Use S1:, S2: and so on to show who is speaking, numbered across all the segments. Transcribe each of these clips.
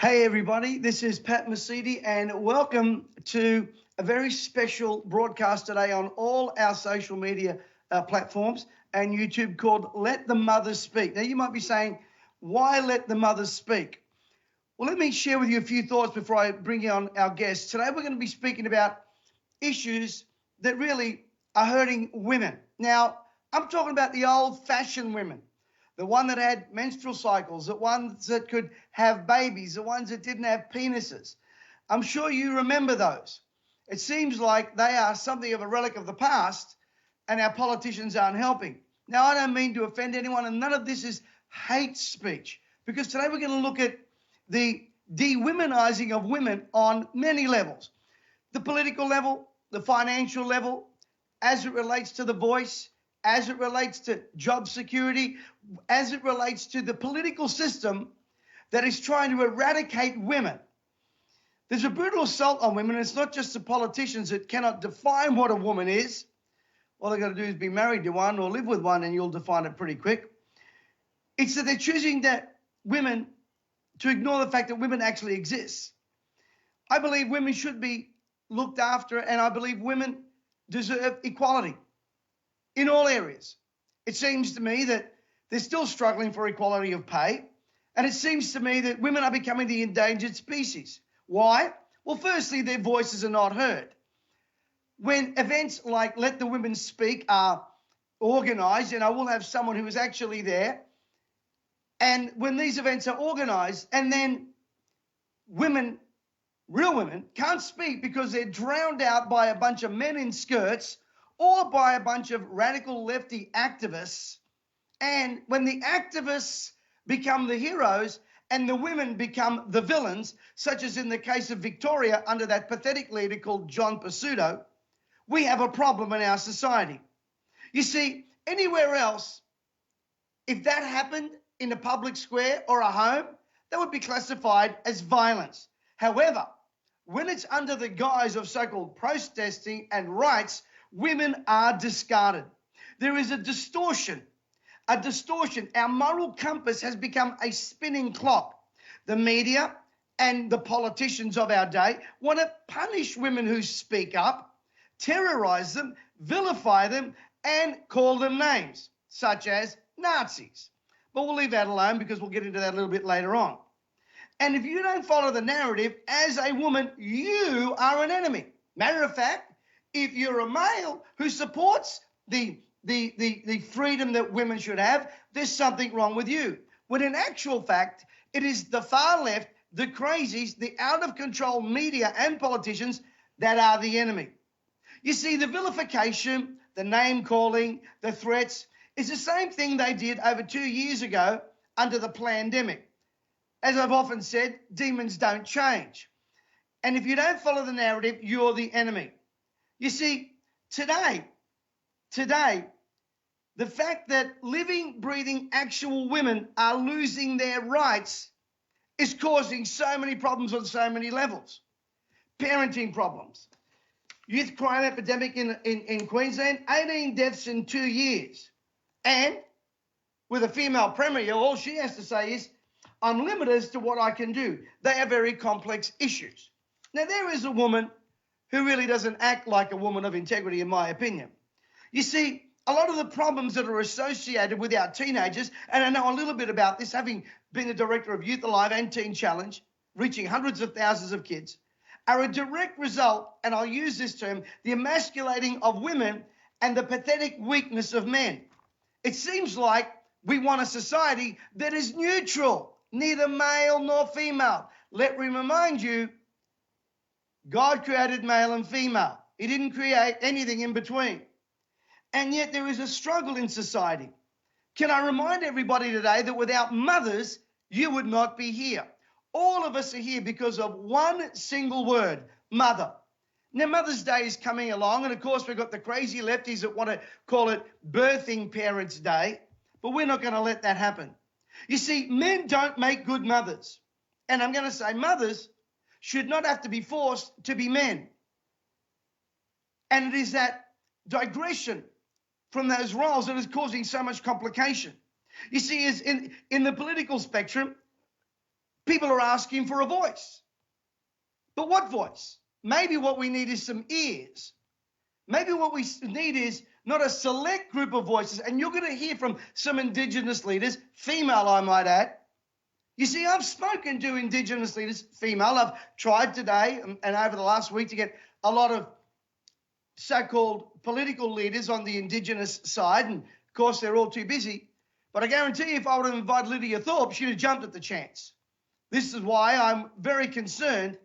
S1: Hey everybody, this is Pat Mesiti and welcome to a very special broadcast today on all our social media platforms and YouTube called Let the Mothers Speak. Now you might be saying, why let the mothers speak? Well, let me share with you a few thoughts before I bring on our guests. Today we're going to be speaking about issues that really are hurting women. Now, I'm talking about the old-fashioned women. The one that had menstrual cycles, the ones that could have babies, the ones that didn't have penises. I'm sure you remember those. It seems like they are something of a relic of the past and our politicians aren't helping. Now, I don't mean to offend anyone, and none of this is hate speech, because today we're going to look at the de-womenizing of women on many levels. The political level, the financial level, as it relates to the voice, as it relates to job security, as it relates to the political system that is trying to eradicate women. There's a brutal assault on women. It's not just the politicians that cannot define what a woman is. All they've got to do is be married to one or live with one and you'll define it pretty quick. It's that they're choosing that women to ignore the fact that women actually exist. I believe women should be looked after, and I believe women deserve equality in all areas. It seems to me that they're still struggling for equality of pay, and it seems to me that women are becoming the endangered species. Why? Well, firstly, their voices are not heard. When events like Let the Women Speak are organised, and I will have someone who is actually there, and when these events are organised and then women, real women, can't speak because they're drowned out by a bunch of men in skirts or by a bunch of radical lefty activists. And when the activists become the heroes and the women become the villains, such as in the case of Victoria under that pathetic leader called John Pesutto, we have a problem in our society. You see, anywhere else, if that happened in a public square or a home, that would be classified as violence. However, when it's under the guise of so-called protesting and rights, women are discarded. There is a distortion. Our moral compass has become a spinning clock. The media and the politicians of our day want to punish women who speak up, terrorize them, vilify them, and call them names, such as Nazis. But we'll leave that alone because we'll get into that a little bit later on. And if you don't follow the narrative, as a woman, you are an enemy. Matter of fact, if you're a male who supports the freedom that women should have, there's something wrong with you. When in actual fact, it is the far left, the crazies, the out-of-control media and politicians that are the enemy. You see, the vilification, the name-calling, the threats, is the same thing they did over 2 years ago under the pandemic. As I've often said, demons don't change. And if you don't follow the narrative, you're the enemy. You see, today, the fact that living, breathing, actual women are losing their rights is causing so many problems on so many levels. Parenting problems. Youth crime epidemic in Queensland, 18 deaths in 2 years. And with a female premier, all she has to say is, I'm limited as to what I can do. They are very complex issues. Now, there is a woman who really doesn't act like a woman of integrity, in my opinion. You see, a lot of the problems that are associated with our teenagers, and I know a little bit about this, having been the director of Youth Alive and Teen Challenge, reaching hundreds of thousands of kids, are a direct result, and I'll use this term, the emasculating of women and the pathetic weakness of men. It seems like we want a society that is neutral, neither male nor female. Let me remind you, God created male and female. He didn't create anything in between. And yet there is a struggle in society. Can I remind everybody today that without mothers, you would not be here. All of us are here because of one single word, mother. Now, Mother's Day is coming along, and of course we've got the crazy lefties that want to call it Birthing Parents' Day, but we're not going to let that happen. You see, men don't make good mothers. And I'm going to say mothers should not have to be forced to be men. And it is that digression from those roles that is causing so much complication. You see, is in the political spectrum, people are asking for a voice. But what voice? Maybe what we need is some ears. Maybe what we need is not a select group of voices. And you're going to hear from some Indigenous leaders, female, I might add. You see, I've spoken to Indigenous leaders, female. I've tried today and over the last week to get a lot of so-called political leaders on the Indigenous side. And, of course, they're all too busy. But I guarantee you, if I would have invited Lydia Thorpe, she'd have jumped at the chance. This is why I'm very concerned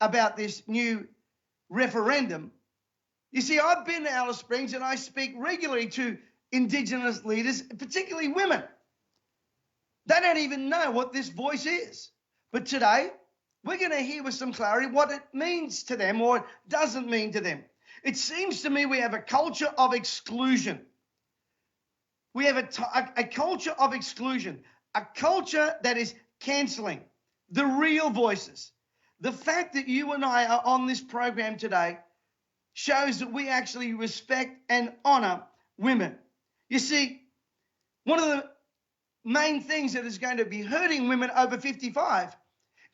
S1: about this new referendum. You see, I've been to Alice Springs and I speak regularly to Indigenous leaders, particularly women. They don't even know what this voice is. But today, we're going to hear with some clarity what it means to them or it doesn't mean to them. It seems to me we have a culture of exclusion. We have a culture of exclusion, a culture that is cancelling the real voices. The fact that you and I are on this program today shows that we actually respect and honour women. You see, one of the main things that is going to be hurting women over 55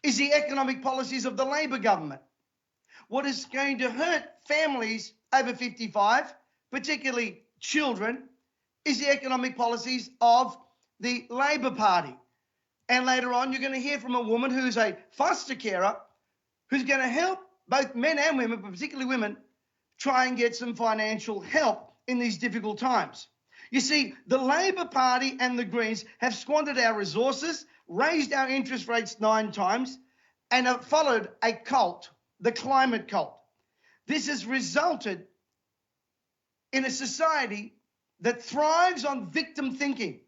S1: is the economic policies of the Labor government. What is going to hurt families over 55, particularly children, is the economic policies of the Labor Party. And later on, you're going to hear from a woman who's a foster carer who's going to help both men and women, but particularly women, try and get some financial help in these difficult times. You see, the Labor Party and the Greens have squandered our resources, raised our interest rates 9 times, and have followed a cult, the climate cult. This has resulted in a society that thrives on victim thinking.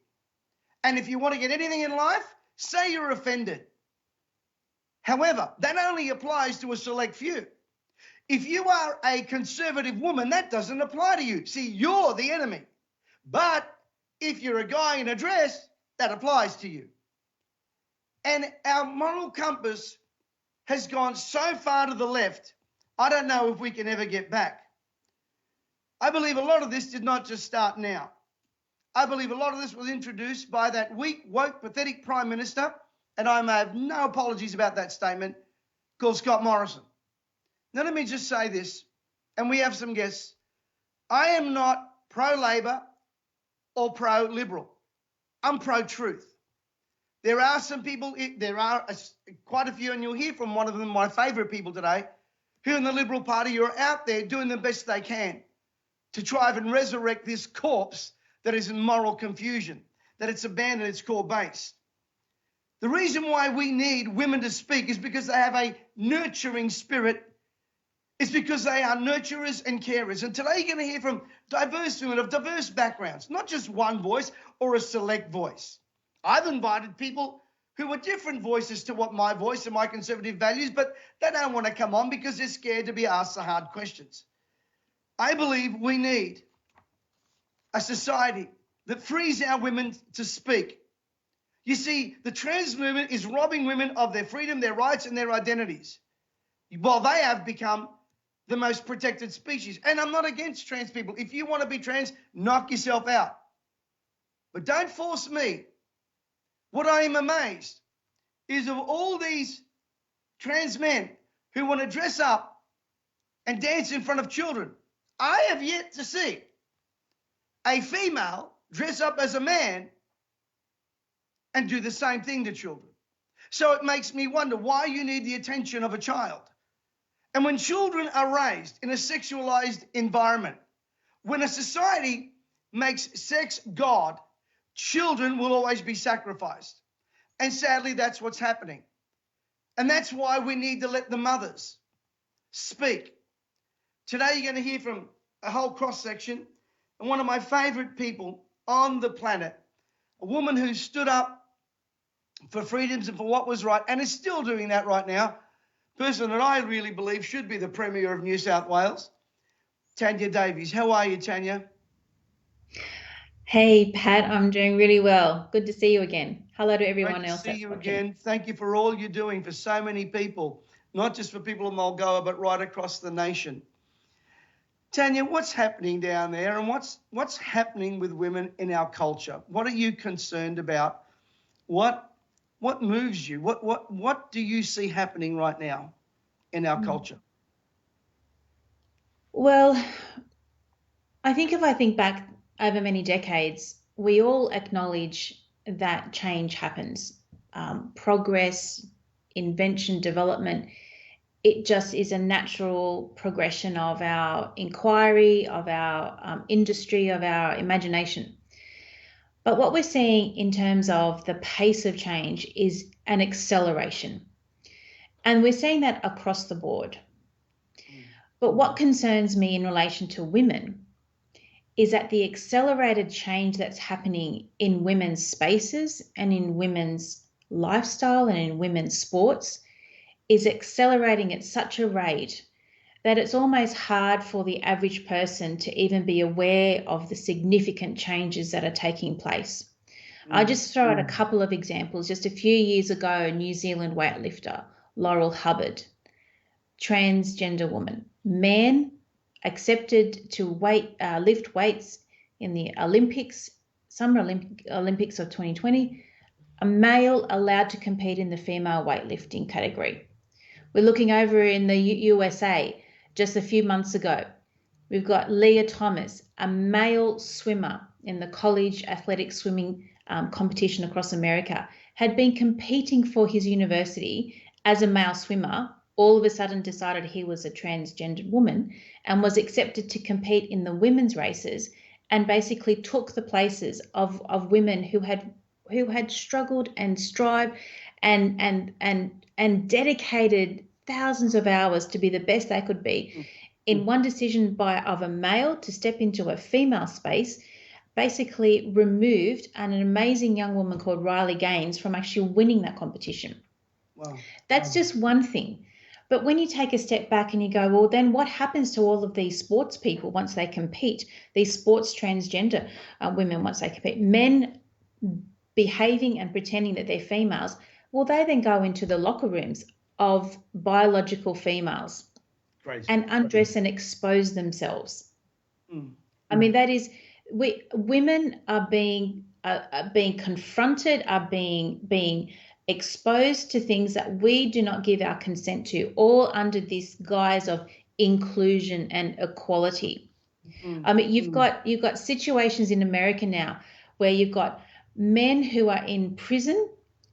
S1: And if you want to get anything in life, say you're offended. However, that only applies to a select few. If you are a conservative woman, that doesn't apply to you. See, you're the enemy. But if you're a guy in a dress, that applies to you. And our moral compass has gone so far to the left, I don't know if we can ever get back. I believe a lot of this did not just start now. I believe a lot of this was introduced by that weak, woke, pathetic Prime Minister, and I may have no apologies about that statement, called Scott Morrison. Now, let me just say this, and we have some guests. I am not pro-Labor or pro-Liberal. I'm pro-truth. There are some people, there are quite a few, and you'll hear from one of them, my favourite people today, who in the Liberal Party are out there doing the best they can to try and resurrect this corpse that is in moral confusion, that it's abandoned its core base. The reason why we need women to speak is because they have a nurturing spirit. It's because they are nurturers and carers. And today you're going to hear from diverse women of diverse backgrounds, not just one voice or a select voice. I've invited people who are different voices to what my voice and my conservative values, but they don't want to come on because they're scared to be asked the hard questions. I believe we need a society that frees our women to speak. You see, the trans movement is robbing women of their freedom, their rights, and their identities, while they have become the most protected species. And I'm not against trans people. If you want to be trans, knock yourself out. But don't force me. What I am amazed is of all these trans men who want to dress up and dance in front of children, I have yet to see a female dress up as a man and do the same thing to children. So it makes me wonder why you need the attention of a child. And when children are raised in a sexualized environment, when a society makes sex God, children will always be sacrificed. And sadly, that's what's happening. And that's why we need to let the mothers speak. Today, you're going to hear from a whole cross-section and one of my favorite people on the planet, a woman who stood up for freedoms and for what was right and is still doing that right now, person that I really believe should be the Premier of New South Wales, Tanya Davies. How are you, Tanya?
S2: Hey, Pat, I'm doing really well. Good to see you again. Hello to everyone else.
S1: Great to see you again. Thank you for all you're doing for so many people, not just for people in Mulgoa, but right across the nation. Tanya, what's happening down there and what's happening with women in our culture? What are you concerned about? What What moves you? What do you see happening right now in our culture?
S2: Well, I think if I think back over many decades, we all acknowledge that change happens. Progress, invention, development, it just is a natural progression of our inquiry, of our industry, of our imagination. But what we're seeing in terms of the pace of change is an acceleration. And we're seeing that across the board. But what concerns me in relation to women is that the accelerated change that's happening in women's spaces and in women's lifestyle and in women's sports is accelerating at such a rate that it's almost hard for the average person to even be aware of the significant changes that are taking place. I'll just throw out a couple of examples. Just a few years ago, New Zealand weightlifter Laurel Hubbard, transgender woman, man accepted to lift weights in the Olympics, Summer Olympics of 2020, a male allowed to compete in the female weightlifting category. We're looking over in the USA just a few months ago. We've got Leah Thomas, a male swimmer in the college athletic swimming competition across America, had been competing for his university as a male swimmer, all of a sudden decided he was a transgendered woman and was accepted to compete in the women's races and basically took the places of women who had struggled and strived and dedicated thousands of hours to be the best they could be. In one decision of a male to step into a female space, basically removed an amazing young woman called Riley Gaines from actually winning that competition.
S1: Wow.
S2: That's just one thing. But when you take a step back and you go, well, then what happens to all of these sports people once they compete, these sports transgender women once they compete, men behaving and pretending that they're females, well, they then go into the locker rooms of biological females and undress and expose themselves. I mean, that is, women are being confronted, are being exposed to things that we do not give our consent to, all under this guise of inclusion and equality. I mean, you've got situations in America now where you've got men who are in prison,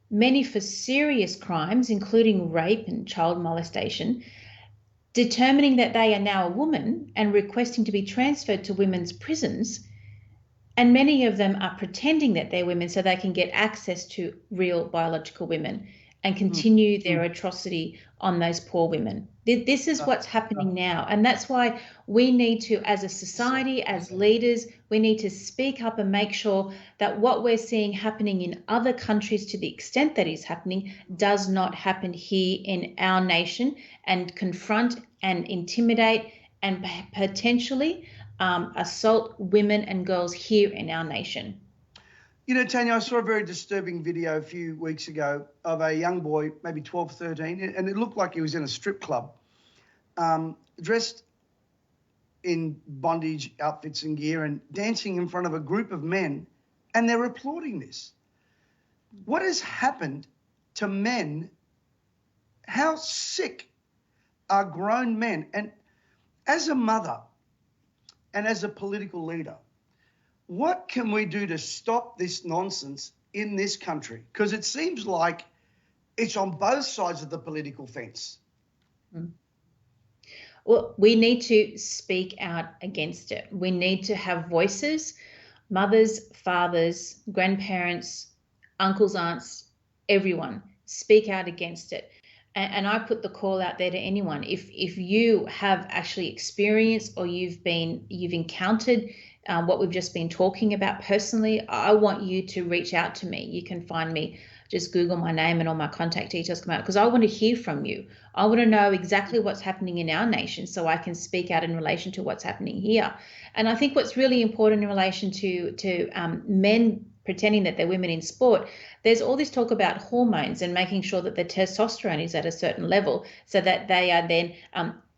S2: many for serious crimes, including rape and child molestation, determining that they are now a woman and requesting to be transferred to women's prisons. And many of them are pretending that they're women so they can get access to real biological women and continue their atrocity on those poor women. This is what's happening now. And that's why we need to, as a society, as leaders, we need to speak up and make sure that what we're seeing happening in other countries, to the extent that is happening, does not happen here in our nation, and confront and intimidate and potentially assault women and girls here in our nation.
S1: You know, Tanya, I saw a very disturbing video a few weeks ago of a young boy, maybe 12, 13, and it looked like he was in a strip club, dressed in bondage outfits and gear and dancing in front of a group of men, and they're applauding this. What has happened to men? How sick are grown men? And as a mother and as a political leader, what can we do to stop this nonsense in this country? Because it seems like it's on both sides of the political fence.
S2: Well, we need to speak out against it. We need to have voices, mothers, fathers, grandparents, uncles, aunts, everyone speak out against it. And I put the call out there to anyone. If you have actually experienced or you've encountered what we've just been talking about personally, I want you to reach out to me. You can find me, just Google my name and all my contact details come out, because I want to hear from you. I want to know exactly what's happening in our nation so I can speak out in relation to what's happening here. And I think what's really important in relation to men pretending that they're women in sport, there's all this talk about hormones and making sure that the testosterone is at a certain level so that they are then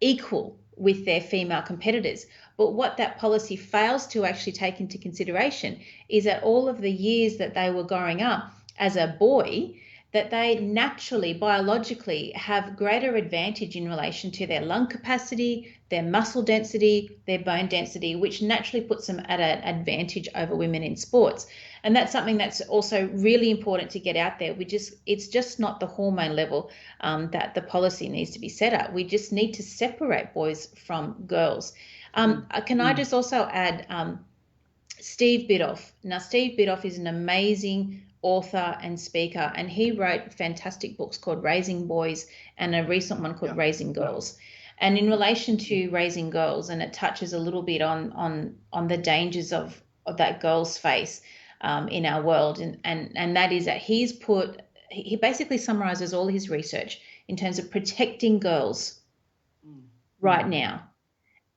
S2: equal with their female competitors. But what that policy fails to actually take into consideration is that all of the years that they were growing up as a boy, that they naturally, biologically, have greater advantage in relation to their lung capacity, their muscle density, their bone density, which naturally puts them at an advantage over women in sports. And that's something that's also really important to get out there. It's just not the hormone level that the policy needs to be set at. We just need to separate boys from girls. Can I just also add Steve Biddulph? Now, Steve Biddulph is an amazing author and speaker, and he wrote fantastic books called Raising Boys and a recent one called Raising Girls. And in relation to raising girls, and it touches a little bit on the dangers of that girls face in our world, and that is that he basically summarizes all his research in terms of protecting girls right now,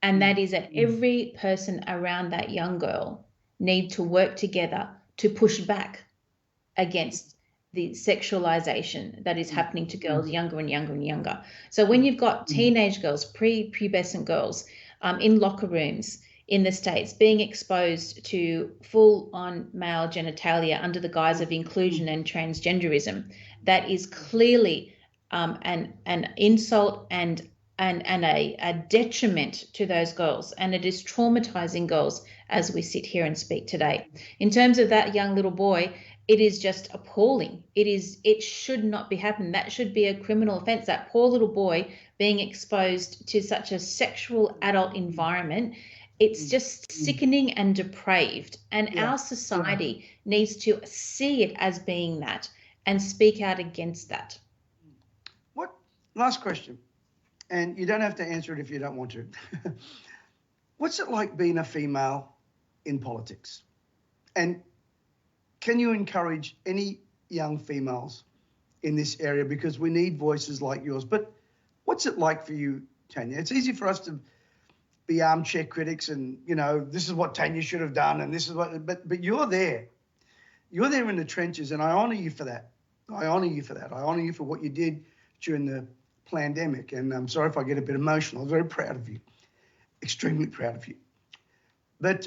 S2: and that is that every person around that young girl need to work together to push back against the sexualization that is happening to girls younger and younger and younger. So when you've got teenage girls, prepubescent girls in locker rooms in the States being exposed to full-on male genitalia under the guise of inclusion and transgenderism, that is clearly an insult and a detriment to those girls, and it is traumatizing girls as we sit here and speak today. In terms of that young little boy, it is just appalling. It should not be happening. That should be a criminal offense. That poor little boy being exposed to such a sexual adult environment, it's just sickening and depraved. And our society needs to see it as being that and speak out against that.
S1: Last question, and you don't have to answer it if you don't want to. What's it like being a female in politics? And can you encourage any young females in this area? Because we need voices like yours. But what's it like for you, Tanya? It's easy for us to be armchair critics and, this is what Tanya should have done and this is what, but you're there. You're there in the trenches, and I honour you for that. I honour you for that. I honour you for what you did during the pandemic. And I'm sorry if I get a bit emotional. I'm very proud of you, extremely proud of you. But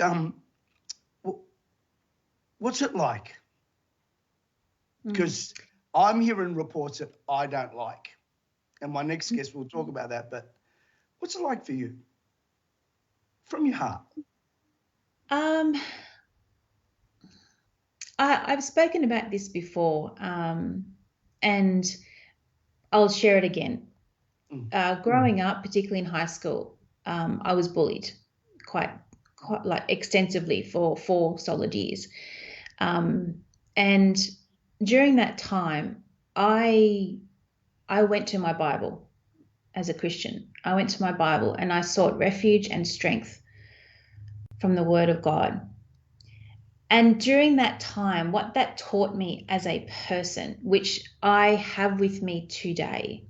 S1: what's it like? Because I'm hearing reports that I don't like. And my next guest will talk about that. But what's it like for you? From your heart.
S2: I've spoken about this before, and I'll share it again. Growing up, particularly in high school, I was bullied quite like extensively for 4 solid years. And during that time, I went to my Bible as a Christian. I went to my Bible and I sought refuge and strength from the Word of God. And during that time, what that taught me as a person, which I have with me today,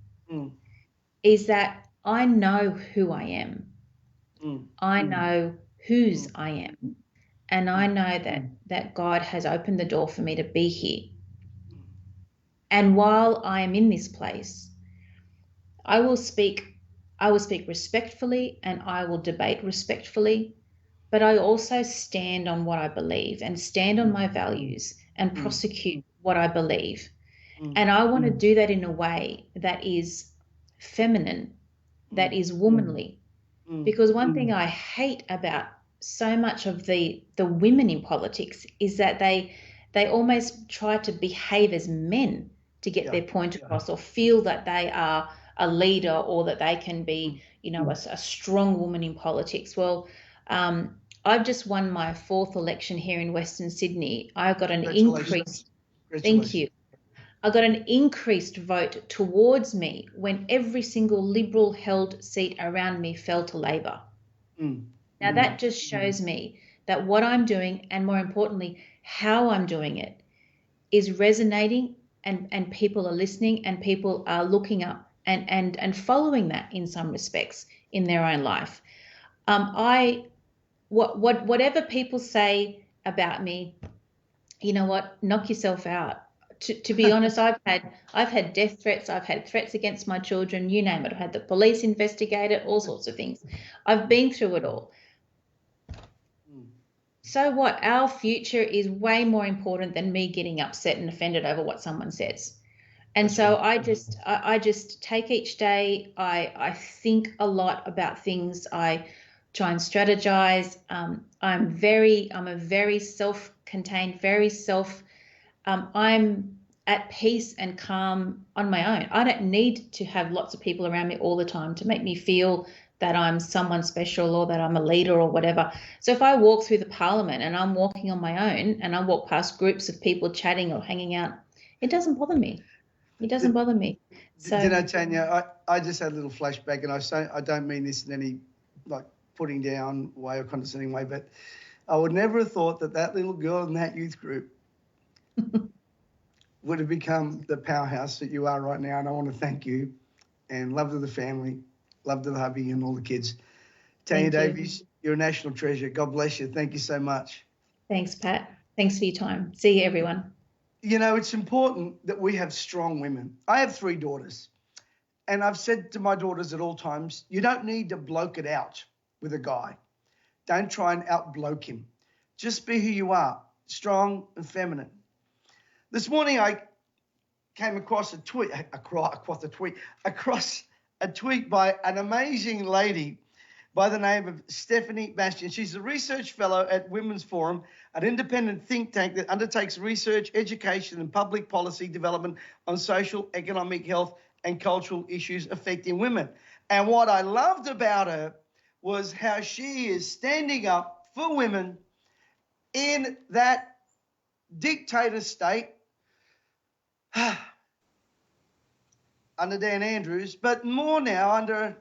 S2: is that I know who I am. I know whose I am. And I know that God has opened the door for me to be here. And while I am in this place, I will speak respectfully and I will debate respectfully, but I also stand on what I believe and stand on my values and prosecute what I believe. And I want to do that in a way that is feminine, that is womanly. Because one thing I hate about so much of the women in politics is that they almost try to behave as men to get their point across, or feel that they are a leader, or that they can be, a strong woman in politics. Well, I've just won my 4th election here in Western Sydney. I got an increased, thank you. I got an increased vote towards me when every single Liberal held seat around me fell to Labor. Now that just shows me that what I'm doing, and more importantly, how I'm doing it, is resonating, and people are listening, and people are looking up and following that in some respects in their own life. Whatever people say about me, you know what, knock yourself out. To be honest, I've had death threats, I've had threats against my children, you name it. I've had the police investigate it, all sorts of things. I've been through it all. So what? Our future is way more important than me getting upset and offended over what someone says. And so I just take each day. I think a lot about things. I try and strategize. I'm a very self-contained, I'm at peace and calm on my own. I don't need to have lots of people around me all the time to make me feel that I'm someone special or that I'm a leader or whatever. So if I walk through the parliament and I'm walking on my own and I walk past groups of people chatting or hanging out, it doesn't bother me. It doesn't bother me. So,
S1: you know, Tanya, I just had a little flashback, and I don't mean this in any like putting down way or condescending way, but I would never have thought that little girl in that youth group would have become the powerhouse that you are right now. And I want to thank you, and love to the family, love to the hubby and all the kids. Tanya Davies, you're a national treasure. God bless you. Thank you so much.
S2: Thanks, Pat. Thanks for your time. See you, everyone.
S1: You know, it's important that we have strong women. I have 3 daughters, and I've said to my daughters at all times, you don't need to bloke it out with a guy. Don't try and out-bloke him. Just be who you are, strong and feminine. This morning I came across a tweet by an amazing lady by the name of Stephanie Bastiaan. She's a research fellow at Women's Forum, an independent think tank that undertakes research, education, and public policy development on social, economic, health, and cultural issues affecting women. And what I loved about her was how she is standing up for women in that dictator state under Dan Andrews, but more now under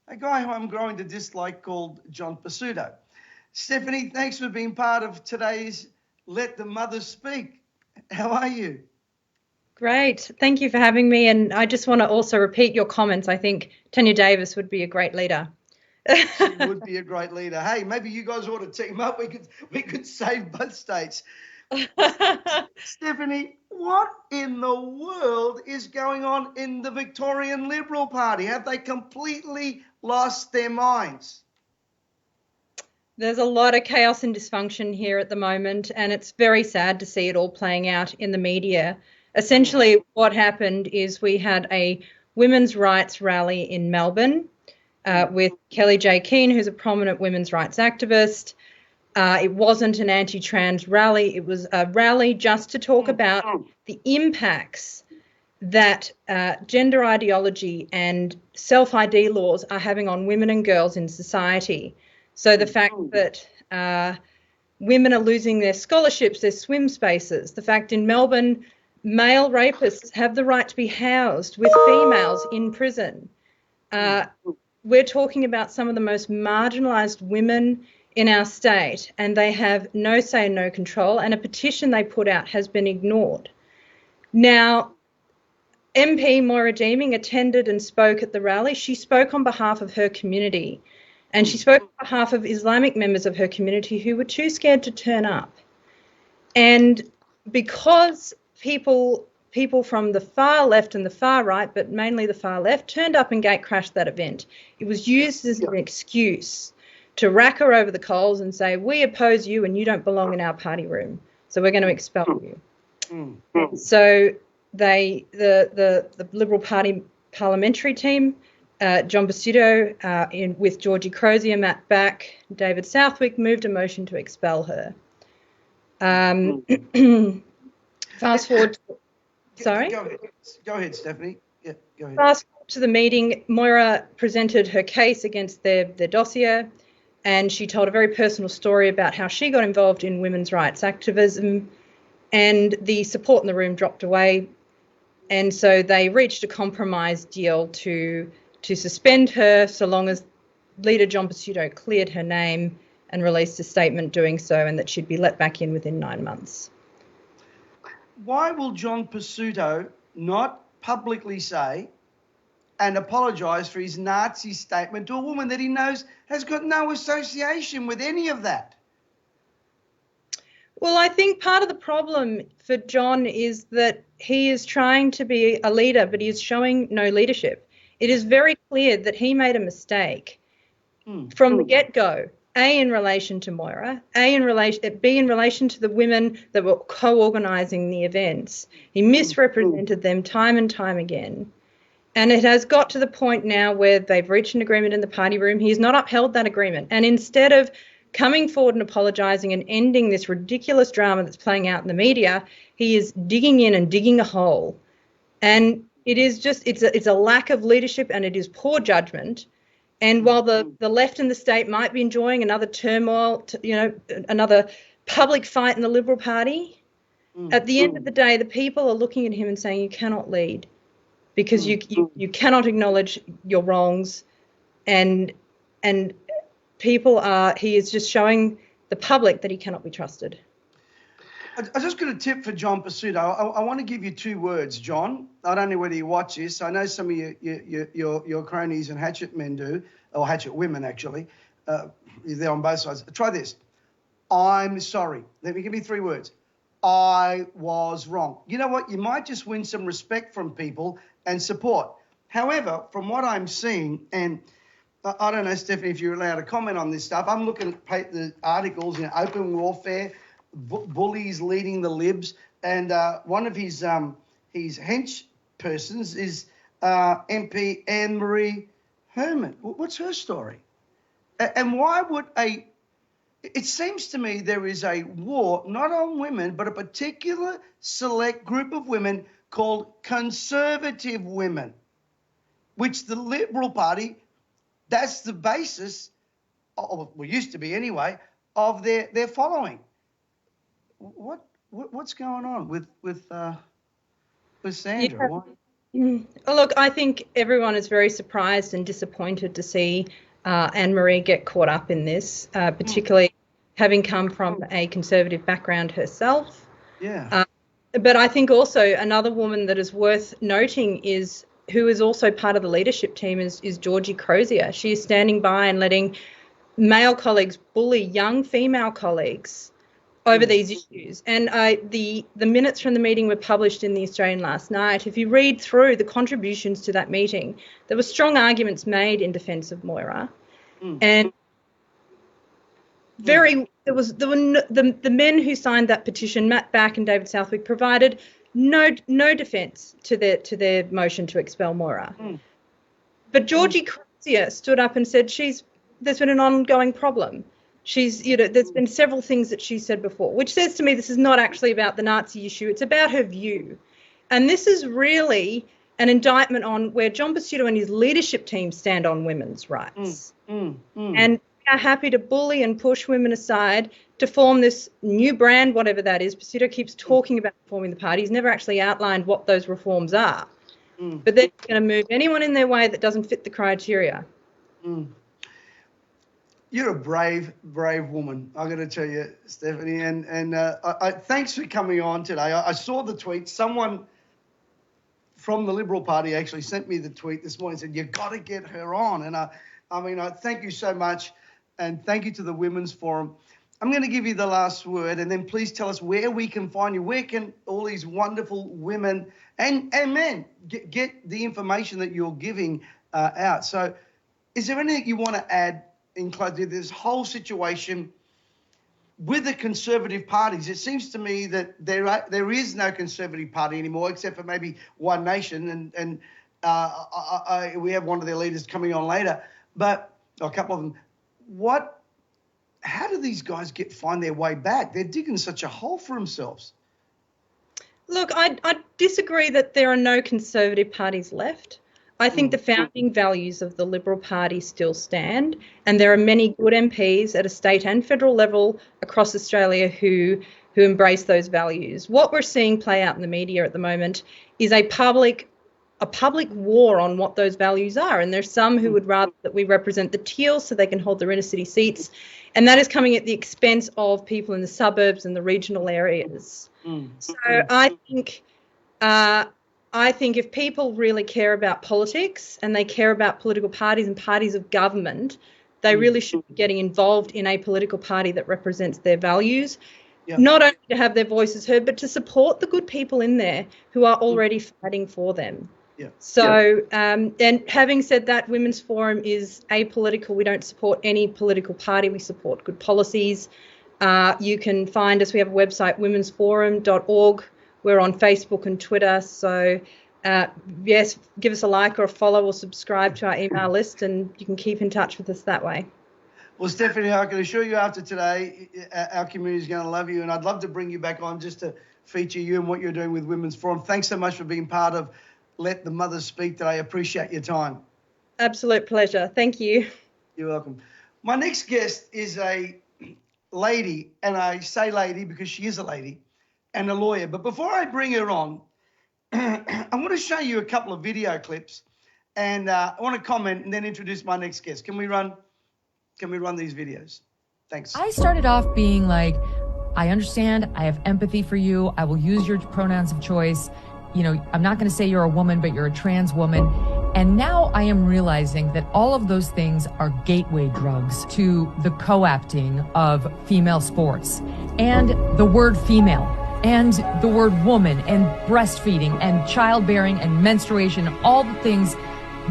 S1: a guy who I'm growing to dislike called John Pesutto. Stephanie, thanks for being part of today's Let the Mothers Speak. How are you?
S3: Great. Thank you for having me. And I just want to also repeat your comments. I think Tanya Davis would be a great leader.
S1: She would be a great leader. Hey, maybe you guys ought to team up. We could save both states. Stephanie, what in the world is going on in the Victorian Liberal Party? Have they completely lost their minds?
S3: There's a lot of chaos and dysfunction here at the moment, and it's very sad to see it all playing out in the media. Essentially, what happened is we had a women's rights rally in Melbourne with Kelly J. Keane, who's a prominent women's rights activist. It wasn't an anti-trans rally. It was a rally just to talk about the impacts that gender ideology and self-ID laws are having on women and girls in society. So the fact that women are losing their scholarships, their swim spaces, the fact in Melbourne, male rapists have the right to be housed with females in prison. We're talking about some of the most marginalised women in our state, and they have no say and no control, and a petition they put out has been ignored. Now, MP Moira Deeming attended and spoke at the rally. She spoke on behalf of her community, and she spoke on behalf of Islamic members of her community who were too scared to turn up. And because people from the far left and the far right, but mainly the far left, turned up and gate crashed that event, it was used as an excuse to rack her over the coals and say, we oppose you and you don't belong in our party room, so we're going to expel you. So the Liberal Party parliamentary team, John Pesutto with Georgie Crozier, Matt Back, David Southwick, moved a motion to expel her. Fast forward. Sorry?
S1: Go ahead, Stephanie. Yeah, go ahead.
S3: Fast forward to the meeting, Moira presented her case against their dossier, and she told a very personal story about how she got involved in women's rights activism, and the support in the room dropped away. And so they reached a compromise deal to suspend her so long as leader John Pesutto cleared her name and released a statement doing so, and that she'd be let back in within 9 months.
S1: Why will John Pesutto not publicly say and apologise for his Nazi statement to a woman that he knows has got no association with any of that?
S3: Well, I think part of the problem for John is that he is trying to be a leader, but he is showing no leadership. It is very clear that he made a mistake from the get-go, A, in relation to Moira, B, in relation to the women that were co-organising the events. He misrepresented them time and time again. And it has got to the point now where they've reached an agreement in the party room. He has not upheld that agreement. And instead of coming forward and apologising and ending this ridiculous drama that's playing out in the media, he is digging in and digging a hole. And it is just, it's a lack of leadership, and it is poor judgment. And while the left and the state might be enjoying another turmoil, another public fight in the Liberal Party, at the end of the day, the people are looking at him and saying, you cannot lead, because you cannot acknowledge your wrongs, and he is just showing the public that he cannot be trusted.
S1: I just got a tip for John Pesutto. I want to give you 2 words, John. I don't know whether you watch this. I know some of your cronies and hatchet men do, or hatchet women, actually. They're on both sides. Try this. I'm sorry. Let me give you 3 words. I was wrong. You know what? You might just win some respect from people and support. However, from what I'm seeing, and I don't know, Stephanie, if you're allowed to comment on this stuff, I'm looking at the articles, open warfare, bullies leading the Libs, and one of his hench persons is MP Anne-Marie Herman. What's her story? And why would it seems to me there is a war, not on women, but a particular select group of women called conservative women, which the Liberal Party, that's the basis, well, used to be anyway, of their following. What's going on with Sandra?
S3: Yeah. Look, I think everyone is very surprised and disappointed to see Anne-Marie get caught up in this, particularly having come from a conservative background herself.
S1: Yeah.
S3: But I think also another woman that is worth noting who is also part of the leadership team is Georgie Crozier. She is standing by and letting male colleagues bully young female colleagues over these issues. And the minutes from the meeting were published in The Australian last night. If you read through the contributions to that meeting, there were strong arguments made in defence of Moira, and the men who signed that petition, Matt Back and David Southwick, provided no defence to their motion to expel Moira. But Georgie Crozier stood up and said there's been an ongoing problem. There's been several things that she said before, which says to me this is not actually about the Nazi issue. It's about her view. And this is really an indictment on where John Pesutto and his leadership team stand on women's rights. And they are happy to bully and push women aside to form this new brand, whatever that is. Pesutto keeps talking about reforming the party. He's never actually outlined what those reforms are. But they're going to move anyone in their way that doesn't fit the criteria.
S1: You're a brave woman, I got to tell you, Stephanie. And thanks for coming on today. I saw the tweet. Someone from the Liberal Party actually sent me the tweet this morning and said, you've got to get her on. And I thank you so much. And thank you to the Women's Forum. I'm going to give you the last word, and then please tell us where we can find you. Where can all these wonderful women and men get the information that you're giving out? So is there anything you want to add in this whole situation with the Conservative parties? It seems to me that there is no Conservative party anymore, except for maybe One Nation, and we have one of their leaders coming on later, but a couple of them. How do these guys find their way back? They're digging such a hole for themselves.
S3: Look, I disagree that there are no Conservative parties left. I think the founding values of the Liberal Party still stand, and there are many good MPs at a state and federal level across Australia who embrace those values. What we're seeing play out in the media at the moment is a public war on what those values are, and there's some who would rather that we represent the teal so they can hold their inner city seats, and that is coming at the expense of people in the suburbs and the regional areas. So I think if people really care about politics and they care about political parties and parties of government, they really should be getting involved in a political party that represents their values, not only to have their voices heard, but to support the good people in there who are already fighting for them.
S1: Yeah.
S3: So, and having said that, Women's Forum is apolitical. We don't support any political party. We support good policies. You can find us. We have a website, womensforum.org. We're on Facebook and Twitter. So, yes, give us a like or a follow or subscribe to our email list, and you can keep in touch with us that way.
S1: Well, Stephanie, I can assure you after today, our community is going to love you, and I'd love to bring you back on just to feature you and what you're doing with Women's Forum. Thanks so much for being part of Let the Mothers Speak today. I appreciate your time.
S3: Absolute pleasure. Thank you.
S1: You're welcome. My next guest is a lady, and I say lady because she is a lady and a lawyer. But before I bring her on, I want to show you a couple of video clips, and I want to comment and then introduce my next guest. Can we run these videos? Thanks.
S4: I started off being like, I understand, I have empathy for you, I will use your pronouns of choice. You know, I'm not going to say you're a woman, but you're a trans woman. And now I am realizing that all of those things are gateway drugs to the co-opting of female sports and the word female and the word woman and breastfeeding and childbearing and menstruation, all the things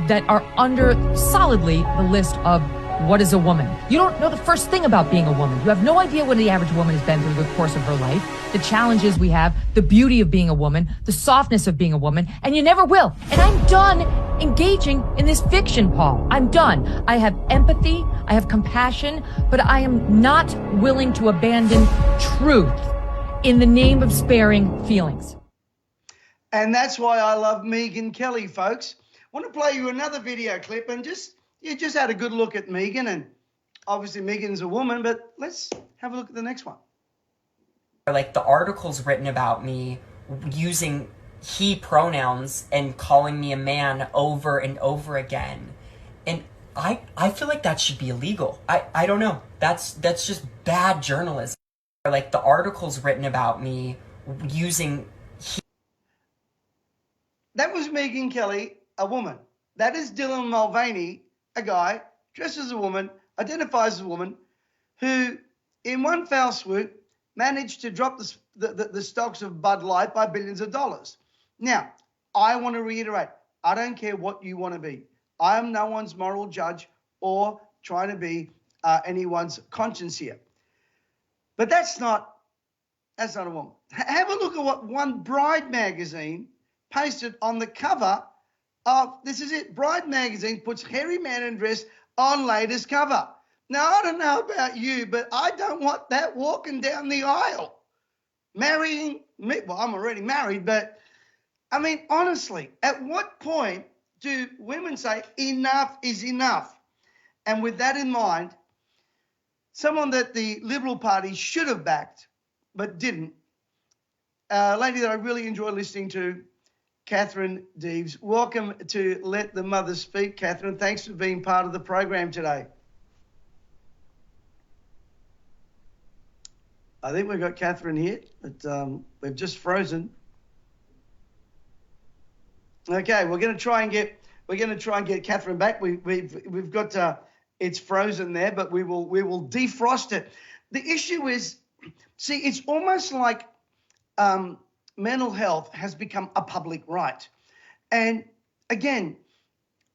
S4: that are under solidly the list of what is a woman. You don't know the first thing about being a woman. You have no idea what the average woman has been through the course of her life, the challenges we have, the beauty of being a woman, the softness of being a woman, and you never will. And I'm done engaging in this fiction, Paul. I'm done. I have empathy, I have compassion, but I am not willing to abandon truth in the name of sparing feelings.
S1: And that's why I love Megyn Kelly, folks. I want to play you another video clip, and you just had a good look at Megyn, and obviously Megan's a woman, but let's have a look at the next one.
S5: Like the articles written about me using he pronouns and calling me a man over and over again. And I feel like that should be illegal. I don't know. That's just bad journalism. Like the articles written about me using he.
S1: That was Megyn Kelly, a woman. That is Dylan Mulvaney, a guy dressed as a woman, identifies as a woman, who in one foul swoop managed to drop the stocks of Bud Light by billions of dollars. Now, I want to reiterate, I don't care what you want to be. I am no one's moral judge or trying to be anyone's conscience here. But that's not a woman. Have a look at what One Bride magazine posted on the cover of, this is it, Bride magazine puts hairy man in dress on latest cover. Now, I don't know about you, but I don't want that walking down the aisle. Marrying me, well, I'm already married, but I mean, honestly, at what point do women say enough is enough? And with that in mind, someone that the Liberal Party should have backed but didn't, a lady that I really enjoy listening to, Katherine Deves. Welcome to Let the Mothers Speak, Katherine. Thanks for being part of the program today. I think we've got Katherine here, but we've just frozen. Okay, we're going to try and get Katherine back. We've got it's frozen there, but we will defrost it. The issue is, see, it's almost like mental health has become a public right. And again,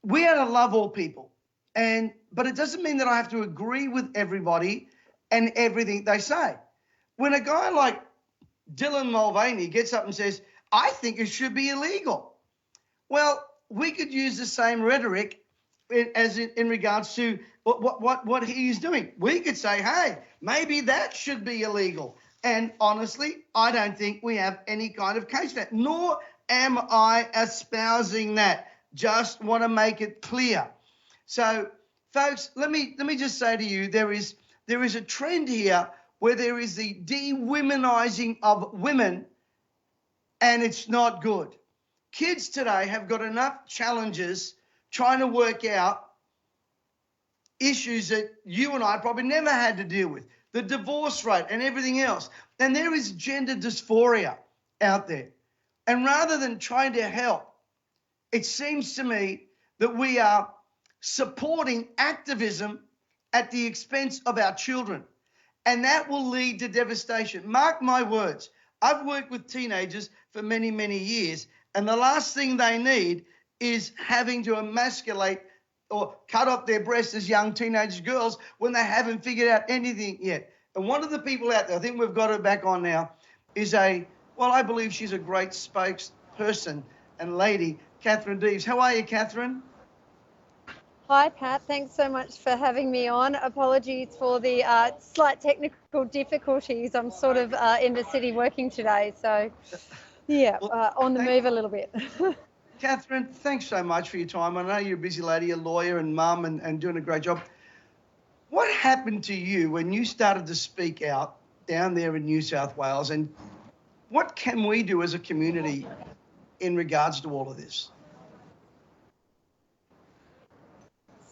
S1: we are to love all people, but it doesn't mean that I have to agree with everybody and everything they say. When a guy like Dylan Mulvaney gets up and says, I think it should be illegal. Well, we could use the same rhetoric in regards to what he is doing. We could say, hey, maybe that should be illegal. And honestly, I don't think we have any kind of case for that, nor am I espousing that. Just want to make it clear. So, folks, let me just say to you, there is a trend here where there is the de-womanizing of women, and it's not good. Kids today have got enough challenges trying to work out issues that you and I probably never had to deal with, the divorce rate and everything else. And there is gender dysphoria out there. And rather than trying to help, it seems to me that we are supporting activism at the expense of our children. And that will lead to devastation. Mark my words. I've worked with teenagers for many, many years, and the last thing they need is having to emasculate or cut off their breasts as young teenage girls when they haven't figured out anything yet. And one of the people out there, I think we've got her back on now, is I believe she's a great spokesperson and lady, Katherine Deves. How are you, Katherine?
S6: Hi, Pat. Thanks so much for having me on. Apologies for the slight technical difficulties. I'm sort of in the city working today, so yeah, on the move a little bit.
S1: Katherine, thanks so much for your time. I know you're a busy lady, a lawyer and mum, and doing a great job. What happened to you when you started to speak out down there in New South Wales, and what can we do as a community in regards to all of this?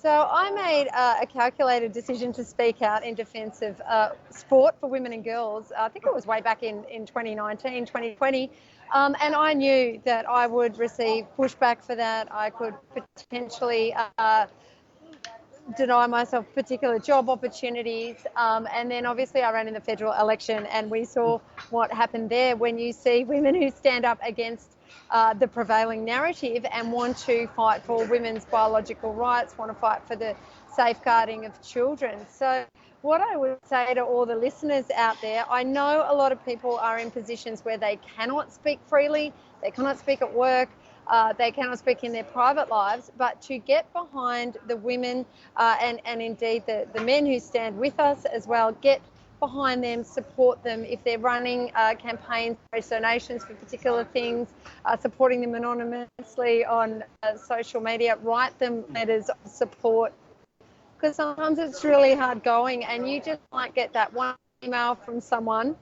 S6: So I made a calculated decision to speak out in defence of sport for women and girls. I think it was way back in 2019, 2020. And I knew that I would receive pushback for that. I could potentially deny myself particular job opportunities. And then obviously I ran in the federal election, and we saw what happened there when you see women who stand up against the prevailing narrative and want to fight for women's biological rights, want to fight for the safeguarding of children. So what I would say to all the listeners out there, I know a lot of people are in positions where they cannot speak freely, they cannot speak at work, they cannot speak in their private lives, but to get behind the women and indeed the men who stand with us as well, get behind them, support them if they're running campaigns, raise donations for particular things, supporting them anonymously on social media, write them letters of support, because sometimes it's really hard going and you just might get that one email from someone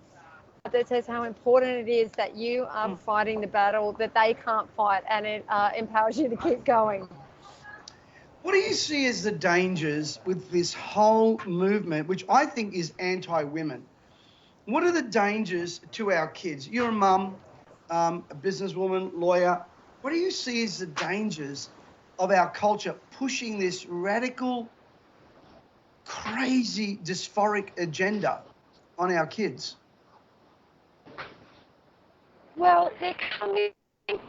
S6: that says how important it is that you are fighting the battle that they can't fight, and it empowers you to keep going.
S1: What do you see as the dangers with this whole movement, which I think is anti-women? What are the dangers to our kids? You're a mum, a businesswoman, lawyer. What do you see as the dangers of our culture pushing this radical, crazy, dysphoric agenda on our kids?
S6: Well, they're coming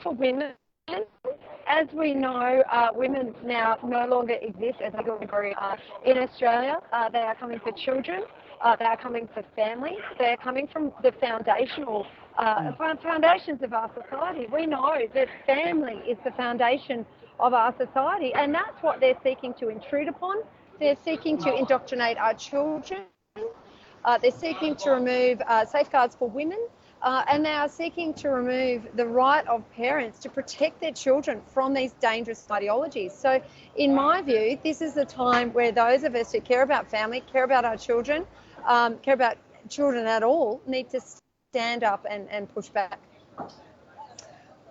S6: for women. As we know, women now no longer exist as a legal degree in Australia. They are coming for children. They are coming for families. They are coming from the foundations of our society. We know that family is the foundation of our society, and that's what they're seeking to intrude upon. They're seeking to indoctrinate our children. They're seeking to remove safeguards for women. And they are seeking to remove the right of parents to protect their children from these dangerous ideologies. So in my view, this is the time where those of us who care about family, care about our children, care about children at all, need to stand up and push back.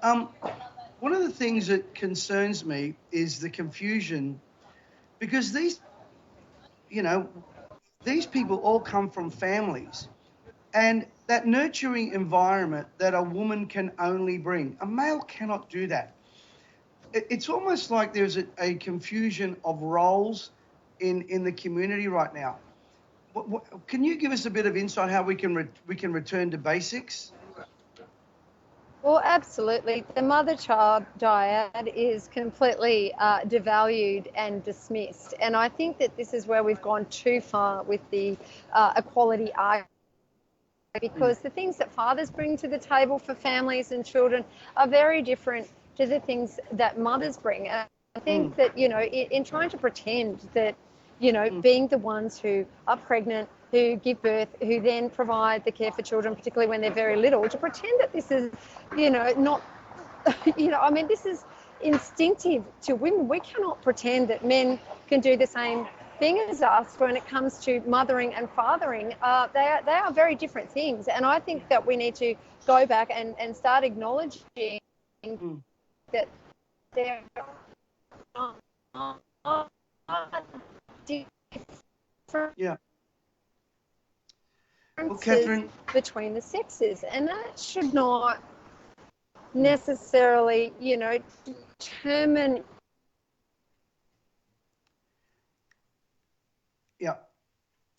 S1: One of the things that concerns me is the confusion, because these people all come from families, and that nurturing environment that a woman can only bring. A male cannot do that. It's almost like there's a confusion of roles in the community right now. Can you give us a bit of insight how we can return to basics?
S6: Well, absolutely. The mother-child dyad is completely devalued and dismissed. And I think that this is where we've gone too far with the equality argument, because the things that fathers bring to the table for families and children are very different to the things that mothers bring. And I think that, in trying to pretend that, being the ones who are pregnant, who give birth, who then provide the care for children, particularly when they're very little, to pretend that this is, not, this is instinctive to women. We cannot pretend that men can do the same thing as us when it comes to mothering and fathering. They are very different things, and I think that we need to go back and start acknowledging that there are different between the sexes, and that should not necessarily, determine.
S1: Yeah,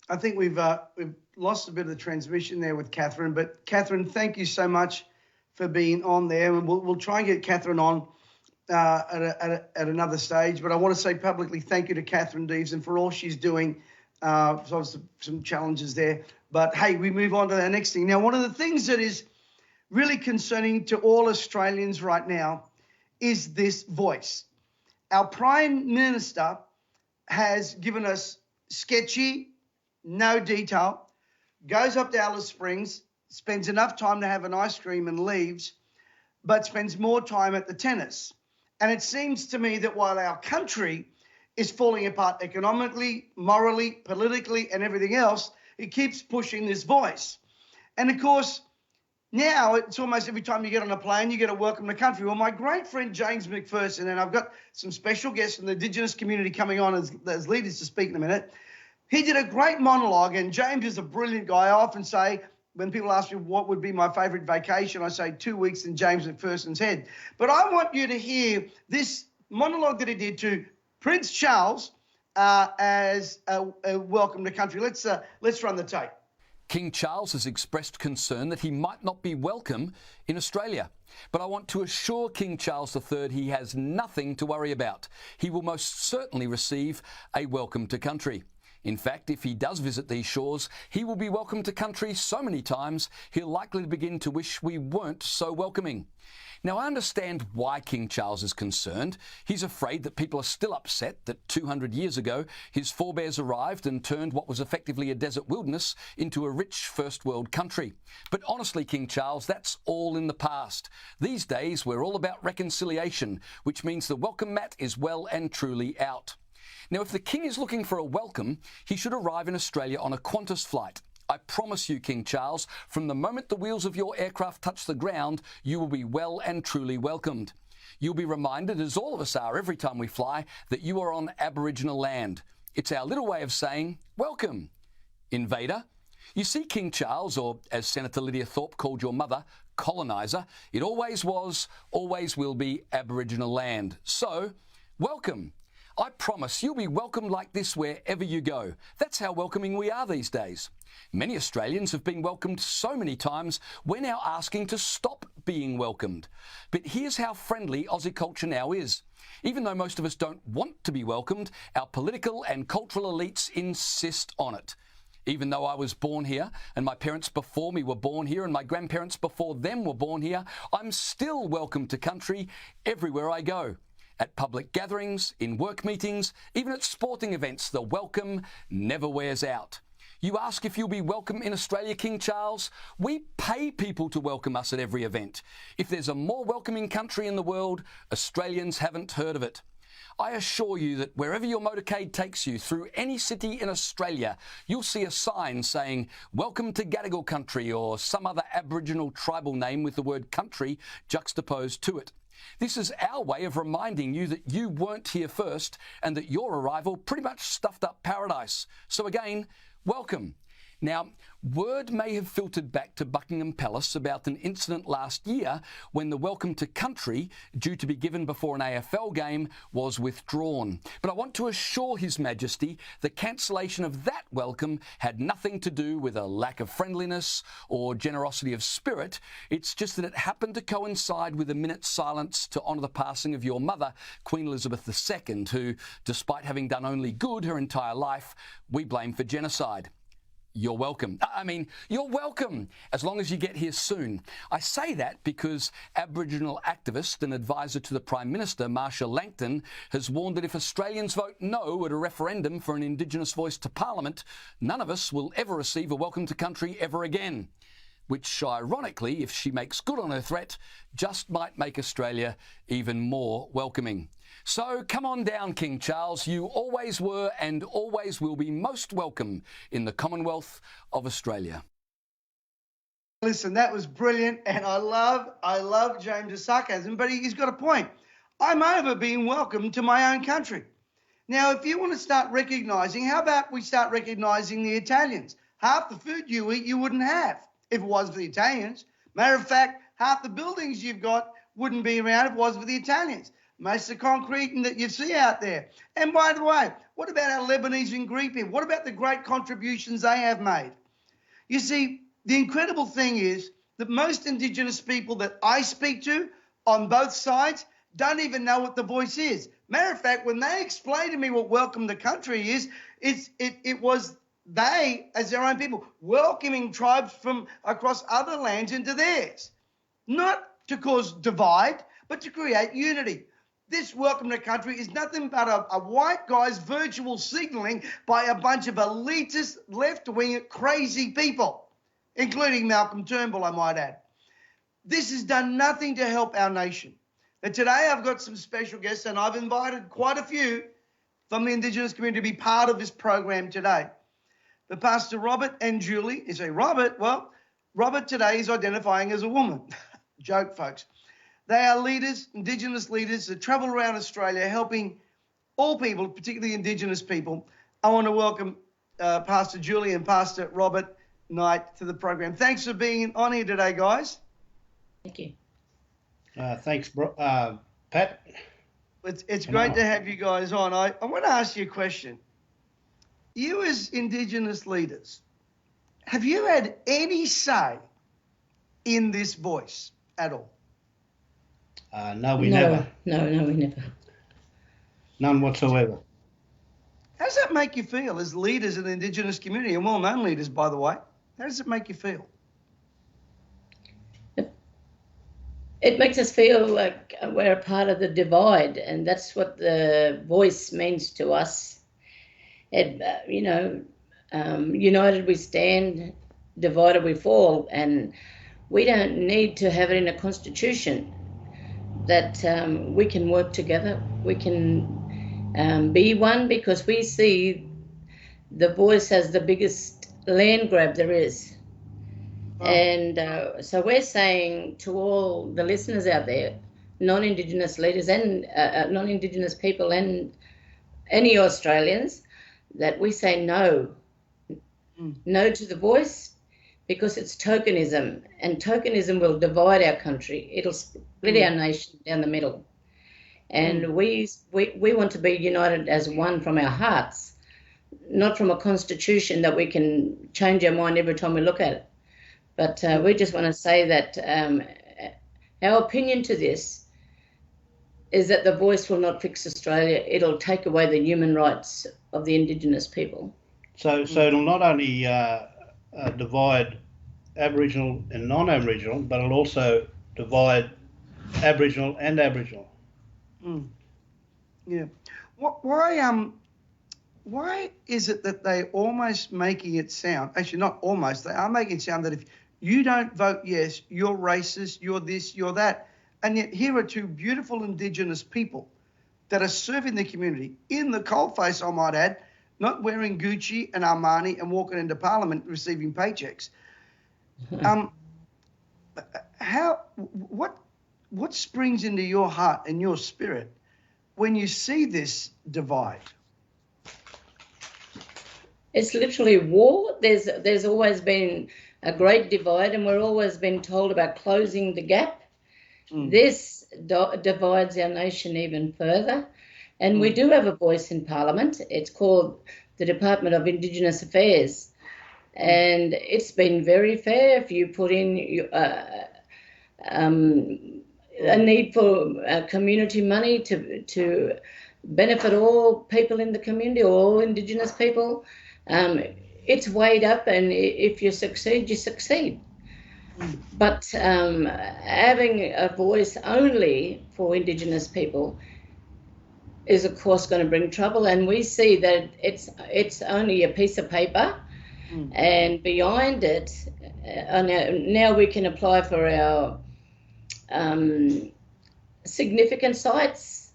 S1: I think we've lost a bit of the transmission there with Katherine. But Katherine, thank you so much for being on there, and we'll try and get Katherine on at another stage. But I want to say publicly thank you to Katherine Deves and for all she's doing. So some challenges there. But, hey, we move on to the next thing. Now, one of the things that is really concerning to all Australians right now is this voice. Our Prime Minister has given us sketchy, no detail, goes up to Alice Springs, spends enough time to have an ice cream and leaves, but spends more time at the tennis. And it seems to me that while our country is falling apart economically, morally, politically, and everything else, it keeps pushing this voice. And of course, now it's almost every time you get on a plane, you get a welcome to country. Well, my great friend James McPherson, and I've got some special guests from the Indigenous community coming on as leaders to speak in a minute. He did a great monologue, and James is a brilliant guy. I often say, when people ask me what would be my favourite vacation, I say 2 weeks in James McPherson's head. But I want you to hear this monologue that he did to Prince Charles as a welcome to country. Let's run the tape.
S7: King Charles has expressed concern that he might not be welcome in Australia. But I want to assure King Charles III he has nothing to worry about. He will most certainly receive a welcome to country. In fact, if he does visit these shores, he will be welcomed to country so many times he'll likely begin to wish we weren't so welcoming. Now, I understand why King Charles is concerned. He's afraid that people are still upset that 200 years ago his forebears arrived and turned what was effectively a desert wilderness into a rich first world country. But honestly, King Charles, that's all in the past. These days, we're all about reconciliation, which means the welcome mat is well and truly out. Now, if the King is looking for a welcome, he should arrive in Australia on a Qantas flight. I promise you, King Charles, from the moment the wheels of your aircraft touch the ground, you will be well and truly welcomed. You'll be reminded, as all of us are every time we fly, that you are on Aboriginal land. It's our little way of saying, welcome, invader. You see, King Charles, or as Senator Lydia Thorpe called your mother, coloniser, it always was, always will be Aboriginal land. So, welcome. I promise you'll be welcomed like this wherever you go. That's how welcoming we are these days. Many Australians have been welcomed so many times, we're now asking to stop being welcomed. But here's how friendly Aussie culture now is. Even though most of us don't want to be welcomed, our political and cultural elites insist on it. Even though I was born here, and my parents before me were born here, and my grandparents before them were born here, I'm still welcome to country everywhere I go. At public gatherings, in work meetings, even at sporting events, the welcome never wears out. You ask if you'll be welcome in Australia, King Charles? We pay people to welcome us at every event. If there's a more welcoming country in the world, Australians haven't heard of it. I assure you that wherever your motorcade takes you, through any city in Australia, you'll see a sign saying, welcome to Gadigal country, or some other Aboriginal tribal name with the word country juxtaposed to it. This is our way of reminding you that you weren't here first and that your arrival pretty much stuffed up paradise. So again, welcome. Now, word may have filtered back to Buckingham Palace about an incident last year when the welcome to country, due to be given before an AFL game, was withdrawn. But I want to assure His Majesty the cancellation of that welcome had nothing to do with a lack of friendliness or generosity of spirit. It's just that it happened to coincide with a minute's silence to honour the passing of your mother, Queen Elizabeth II, who, despite having done only good her entire life, we blame for genocide. You're welcome. You're welcome, as long as you get here soon. I say that because Aboriginal activist and advisor to the Prime Minister, Marsha Langton, has warned that if Australians vote no at a referendum for an Indigenous voice to Parliament, none of us will ever receive a welcome to country ever again. Which, ironically, if she makes good on her threat, just might make Australia even more welcoming. So come on down, King Charles. You always were and always will be most welcome in the Commonwealth of Australia.
S1: Listen, that was brilliant, and I love James' sarcasm, but he's got a point. I'm over being welcomed to my own country. Now, if you want to start recognising, how about we start recognising the Italians? Half the food you eat you wouldn't have if it was for the Italians. Matter of fact, half the buildings you've got wouldn't be around if it was for the Italians. Most of the concrete that you see out there. And by the way, what about our Lebanese and Greek people? What about the great contributions they have made? You see, the incredible thing is that most Indigenous people that I speak to on both sides don't even know what the voice is. Matter of fact, when they explained to me what Welcome to Country is, it was they, as their own people, welcoming tribes from across other lands into theirs. Not to cause divide, but to create unity. This Welcome to Country is nothing but a white guy's virtual signalling by a bunch of elitist, left-wing, crazy people, including Malcolm Turnbull, I might add. This has done nothing to help our nation. And today I've got some special guests, and I've invited quite a few from the Indigenous community to be part of this program today. But Pastor Robert and Julie, you say, Robert? Well, Robert today is identifying as a woman. Joke, folks. They are leaders, Indigenous leaders that travel around Australia helping all people, particularly Indigenous people. I want to welcome Pastor Julie and Pastor Robert Knight to the program. Thanks for being on here today, guys.
S8: Thank you.
S9: Thanks, Pat.
S1: It's great to have you guys on. I want to ask you a question. You as Indigenous leaders, have you had any say in this voice at all?
S9: No, we never.
S8: No, we never.
S9: None whatsoever.
S1: How does that make you feel as leaders in the Indigenous community, and well-known leaders, by the way? How does it make you feel?
S8: It makes us feel like we're a part of the divide, and that's what the voice means to us. United we stand, divided we fall, and we don't need to have it in a constitution. That we can work together, we can be one, because we see the voice as the biggest land grab there is. Oh. And so we're saying to all the listeners out there, non-Indigenous leaders and non-Indigenous people and any Australians, that we say no. No to the voice, because it's tokenism, and tokenism will divide our country. It'll split our nation down the middle. And we want to be united as one from our hearts, not from a constitution that we can change our mind every time we look at it. But we just want to say that our opinion to this is that the voice will not fix Australia. It'll take away the human rights of the Indigenous people.
S9: So it'll not only divide Aboriginal and non-Aboriginal, but it'll also divide Aboriginal and Aboriginal.
S1: Yeah. Why is it that they almost making it sound, actually not almost, they are making it sound that if you don't vote yes, you're racist, you're this, you're that. And yet here are two beautiful Indigenous people that are serving the community in the coalface, I might add, not wearing Gucci and Armani and walking into Parliament receiving paychecks. What springs into your heart and your spirit when you see this divide?
S8: It's literally war. There's always been a great divide, and we're always been told about closing the gap. This divides our nation even further. And we do have a voice in Parliament. It's called the Department of Indigenous Affairs. And it's been very fair. If you put in a need for community money to benefit all people in the community, all Indigenous people, it's weighed up, and if you succeed, you succeed. But having a voice only for Indigenous people is, of course, going to bring trouble. And we see that it's only a piece of paper, and behind it, now we can apply for our significant sites,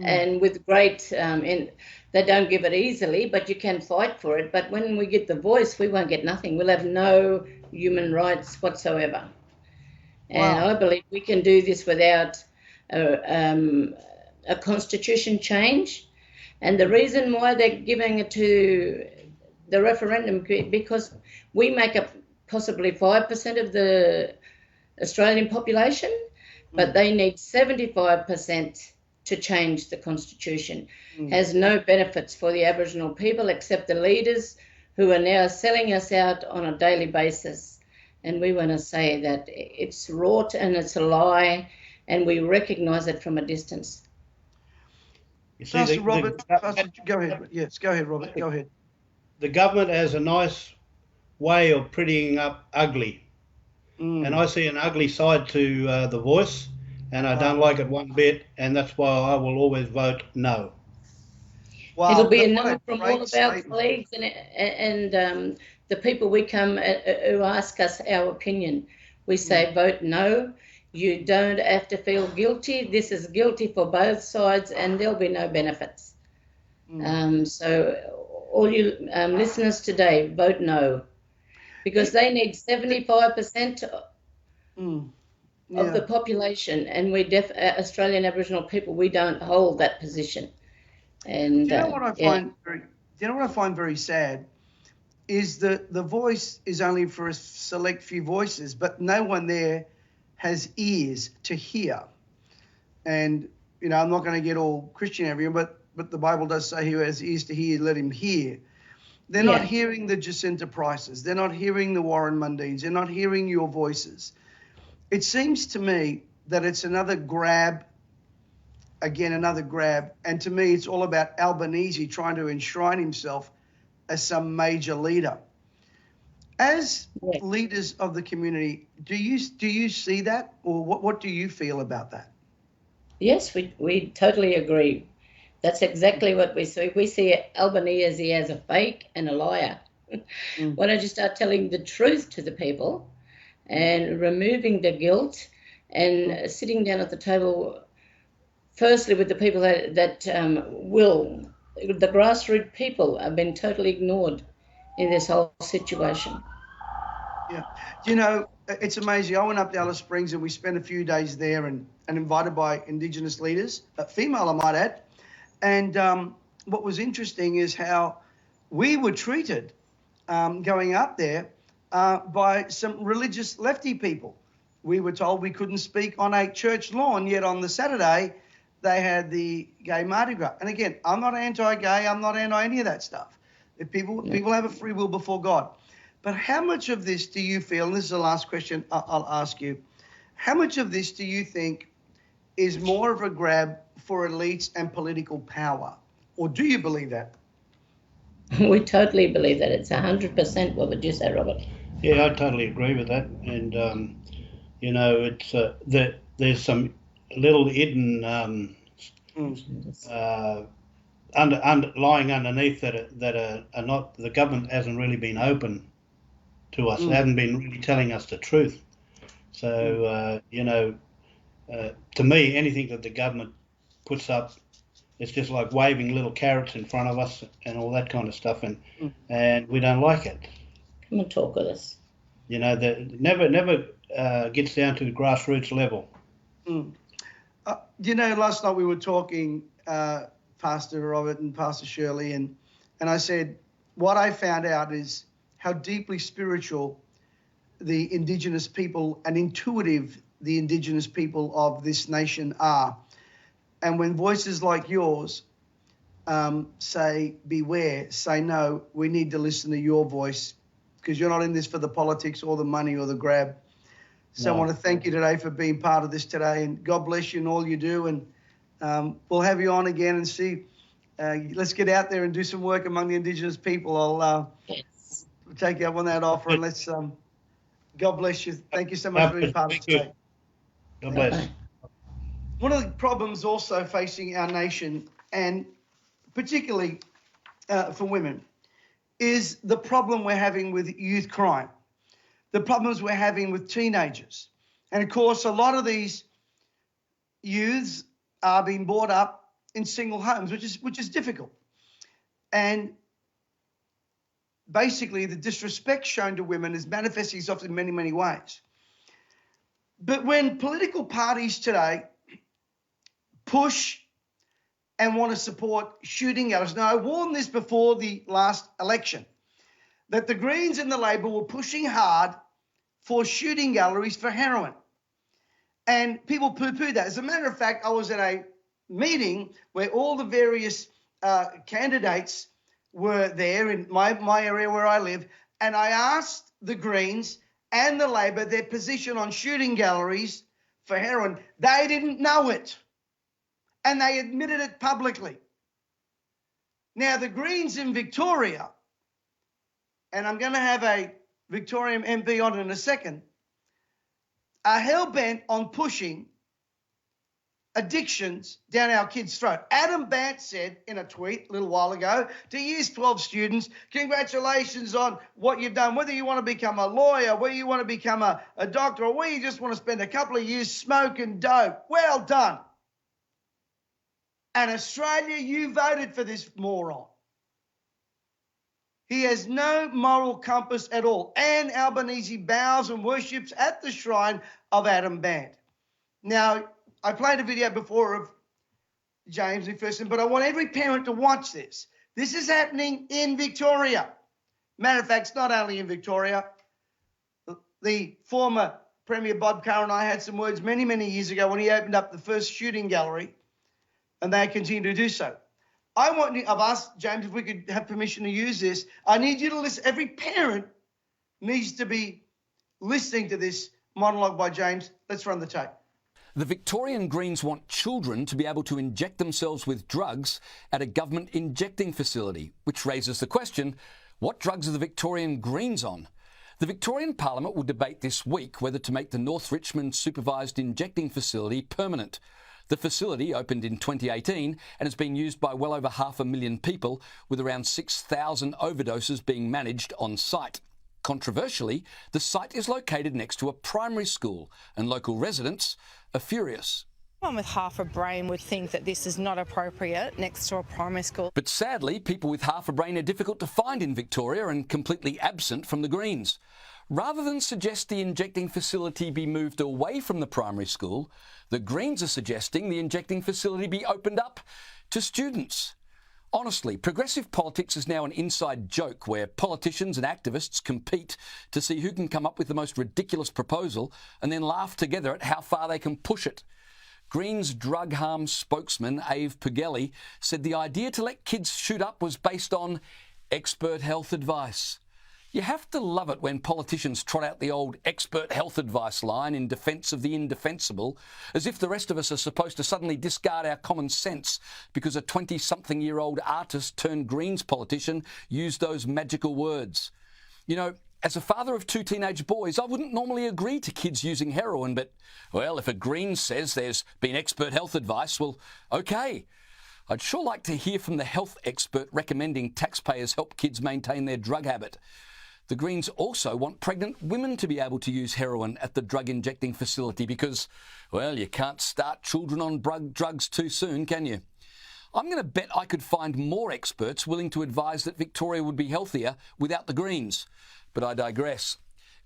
S8: and with great, they don't give it easily, but you can fight for it. But when we get the voice, we won't get nothing. We'll have no human rights whatsoever. And I believe we can do this without a constitution change. And the reason why they're giving it to the referendum, because we make up possibly 5% of the Australian population, but they need 75% to change the constitution. Has no benefits for the Aboriginal people except the leaders who are now selling us out on a daily basis. And we want to say that it's rot and it's a lie, and we recognise it from a distance.
S9: You see,
S1: Pastor Robert, go ahead. Yes, go ahead, Robert. Go ahead.
S9: The government has a nice way of prettying up ugly. And I see an ugly side to the voice, and I don't like it one bit, and that's why I will always vote no.
S1: Wow,
S8: It'll be a
S1: what
S8: no from all of our
S1: statement.
S8: colleagues and the people we come who ask us our opinion. We say vote no. You don't have to feel guilty. This is guilty for both sides, and there'll be no benefits. So all you listeners today, vote no, because they need 75% of the population, and we Australian Aboriginal people, we don't hold that position. And
S1: do you know what I find very sad is that the voice is only for a select few voices, but no one there has ears to hear. And I'm not going to get all Christian everywhere, but the Bible does say, "Who has ears to hear, let him hear." They're not hearing the Jacinta Prices. They're not hearing the Warren Mundines. They're not hearing your voices. It seems to me that it's another grab. And to me, it's all about Albanese trying to enshrine himself as some major leader. As leaders of the community, do you see that, or what do you feel about that?
S8: Yes, we totally agree. That's exactly what we see. We see Albanese as a fake and a liar. Why don't you start telling the truth to the people and removing the guilt and sitting down at the table, firstly with the people that the grassroots people have been totally ignored in this whole situation.
S1: Yeah. It's amazing. I went up to Alice Springs and we spent a few days there and invited by Indigenous leaders, female I might add. And what was interesting is how we were treated going up there by some religious lefty people. We were told we couldn't speak on a church lawn, yet on the Saturday they had the gay Mardi Gras. And again, I'm not anti-gay. I'm not anti any of that stuff. If people have a free will before God. But how much of this do you feel, and this is the last question I'll ask you, how much of this do you think is more of a grab for elites and political power? Or do you believe that?
S8: We totally believe that. It's 100%. What would you say, Robert?
S9: Yeah, I totally agree with that. And, it's there's some little hidden lying underneath that are not, the government hasn't really been open to us. They haven't been really telling us the truth. So, to me, anything that the government puts up, it's just like waving little carrots in front of us and all that kind of stuff, and we don't like it.
S8: Come and talk with us.
S9: That never gets down to the grassroots level.
S1: Last night we were talking, Pastor Robert and Pastor Shirley, and I said, what I found out is how deeply spiritual the Indigenous people and intuitive the Indigenous people of this nation are. And when voices like yours say, beware, say no, we need to listen to your voice, because you're not in this for the politics or the money or the grab. So I want to thank you today for being part of this today, and God bless you in all you do. And we'll have you on again and see. Let's get out there and do some work among the Indigenous people. I'll take you up on that offer, and let's. God bless you. Thank you so much for being part of today.
S9: God bless.
S1: One of the problems also facing our nation, and particularly for women, is the problem we're having with youth crime, the problems we're having with teenagers. And of course, a lot of these youths are being brought up in single homes, which is difficult. And basically, the disrespect shown to women is manifesting itself in many, many ways. But when political parties today push and want to support shooting galleries. Now, I warned this before the last election, that the Greens and the Labor were pushing hard for shooting galleries for heroin. And people poo-pooed that. As a matter of fact, I was at a meeting where all the various candidates were there in my area where I live, and I asked the Greens and the Labor their position on shooting galleries for heroin. They didn't know it. And they admitted it publicly. Now, the Greens in Victoria, and I'm going to have a Victorian MP on in a second, are hell-bent on pushing addictions down our kids' throat. Adam Bant said in a tweet a little while ago to Years 12 students, congratulations on what you've done, whether you want to become a lawyer, whether you want to become a doctor, or whether you just want to spend a couple of years smoking dope. Well done. And Australia, you voted for this moron. He has no moral compass at all. Anne Albanese bows and worships at the shrine of Adam Bant. Now, I played a video before of James McPherson, but I want every parent to watch this. This is happening in Victoria. Matter of fact, it's not only in Victoria. The former Premier Bob Carr and I had some words many, many years ago when he opened up the first shooting gallery, and they continue to do so. I've asked James if we could have permission to use this. I need you to listen. Every parent needs to be listening to this monologue by James. Let's run the tape.
S7: The Victorian Greens want children to be able to inject themselves with drugs at a government injecting facility, which raises the question, what drugs are the Victorian Greens on? The Victorian Parliament will debate this week whether to make the North Richmond supervised injecting facility permanent. The facility opened in 2018 and has been used by well over 500,000 people, with around 6,000 overdoses being managed on site. Controversially, the site is located next to a primary school, and local residents are furious.
S10: Someone with half a brain would think that this is not appropriate next to a primary school.
S7: But sadly, people with half a brain are difficult to find in Victoria and completely absent from the Greens. Rather than suggest the injecting facility be moved away from the primary school, the Greens are suggesting the injecting facility be opened up to students. Honestly, progressive politics is now an inside joke where politicians and activists compete to see who can come up with the most ridiculous proposal and then laugh together at how far they can push it. Greens drug harm spokesman Ave Pugeli said the idea to let kids shoot up was based on expert health advice. You have to love it when politicians trot out the old expert health advice line in defence of the indefensible, as if the rest of us are supposed to suddenly discard our common sense because a 20-something-year-old artist turned Greens politician used those magical words. You know, as a father of 2 teenage boys, I wouldn't normally agree to kids using heroin, but, well, if a Greens says there's been expert health advice, well, OK. I'd sure like to hear from the health expert recommending taxpayers help kids maintain their drug habit. The Greens also want pregnant women to be able to use heroin at the drug injecting facility because, well, you can't start children on drugs too soon, can you? I'm going to bet I could find more experts willing to advise that Victoria would be healthier without the Greens. But I digress.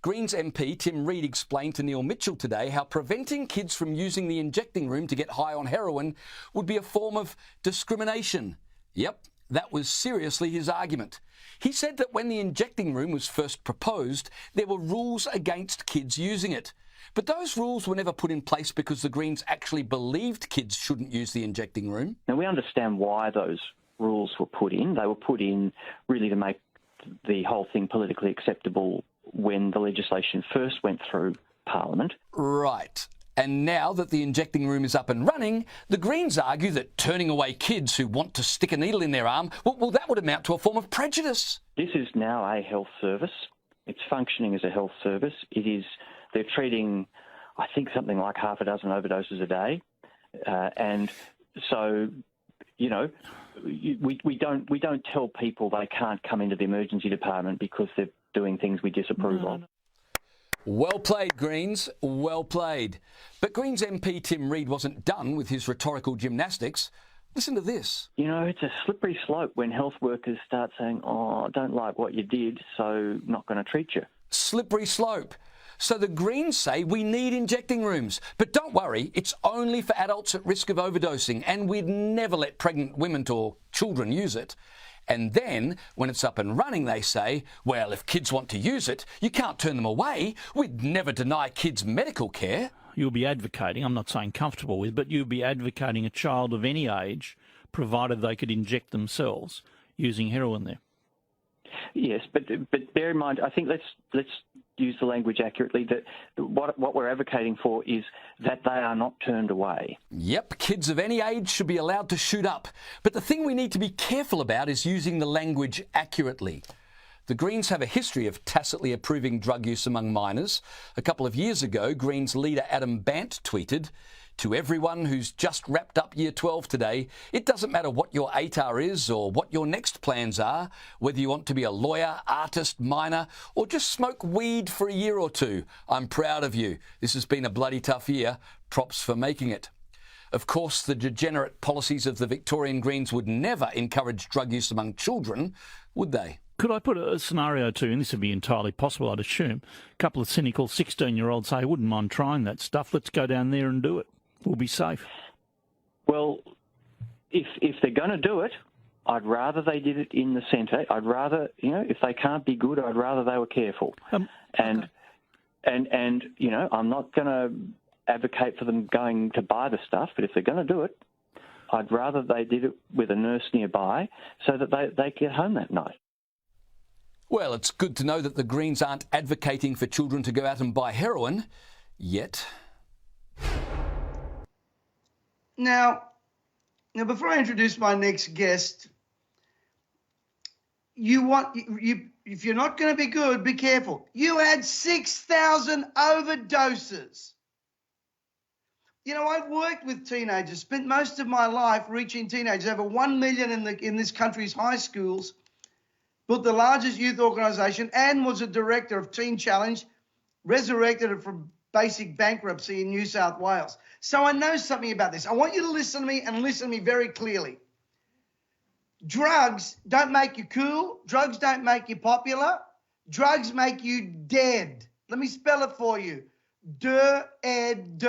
S7: Greens MP Tim Reid explained to Neil Mitchell today how preventing kids from using the injecting room to get high on heroin would be a form of discrimination. Yep, that was seriously his argument. He said that when the injecting room was first proposed, there were rules against kids using it. But those rules were never put in place because the Greens actually believed kids shouldn't use the injecting room.
S11: Now, we understand why those rules were put in. They were put in really to make the whole thing politically acceptable when the legislation first went through Parliament.
S7: Right. And now that the injecting room is up and running, the Greens argue that turning away kids who want to stick a needle in their arm, well, that would amount to a form of prejudice.
S11: This is now a health service. It's functioning as a health service. They're treating, I think, something like half a dozen overdoses a day. And so, you know, we don't tell people they can't come into the emergency department because they're doing things we disapprove of.
S7: Well played, Greens. Well played. But Greens MP Tim Reid wasn't done with his rhetorical gymnastics. Listen to this.
S11: You know, it's a slippery slope when health workers start saying, oh, I don't like what you did, so not going to treat you.
S7: Slippery slope. So the Greens say we need injecting rooms. But don't worry, it's only for adults at risk of overdosing, and we'd never let pregnant women or children use it. And then, when it's up and running, they say, well, if kids want to use it, you can't turn them away. We'd never deny kids medical care.
S12: You'll be advocating, I'm not saying comfortable with, but you'll be advocating a child of any age, provided they could inject themselves using heroin there.
S11: Yes, but bear in mind, I think let's use the language accurately, that what we're advocating for is that they are not turned away.
S7: Yep, kids of any age should be allowed to shoot up. But the thing we need to be careful about is using the language accurately. The Greens have a history of tacitly approving drug use among minors. A couple of years ago, Greens leader Adam Bant tweeted, "To everyone who's just wrapped up Year 12 today, it doesn't matter what your ATAR is or what your next plans are, whether you want to be a lawyer, artist, miner, or just smoke weed for a year or two. I'm proud of you. This has been a bloody tough year. Props for making it." Of course, the degenerate policies of the Victorian Greens would never encourage drug use among children, would they?
S12: Could I put a scenario to you, and this would be entirely possible, I'd assume. A couple of cynical 16-year-olds say, I wouldn't mind trying that stuff. Let's go down there and do it. We'll be safe.
S11: Well, if they're going to do it, I'd rather they did it in the centre. I'd rather, if they can't be good, I'd rather they were careful. And I'm not going to advocate for them going to buy the stuff, but if they're going to do it, I'd rather they did it with a nurse nearby so that they get home that night.
S7: Well, it's good to know that the Greens aren't advocating for children to go out and buy heroin yet.
S1: Now, before I introduce my next guest, if you're not going to be good, be careful. You had 6,000 overdoses. I've worked with teenagers, spent most of my life reaching teenagers, over 1 million in this country's high schools, built the largest youth organisation and was a director of Teen Challenge, resurrected it from basic bankruptcy in New South Wales. So I know something about this. I want you to listen to me and listen to me very clearly. Drugs don't make you cool. Drugs don't make you popular. Drugs make you dead. Let me spell it for you. D-E-D.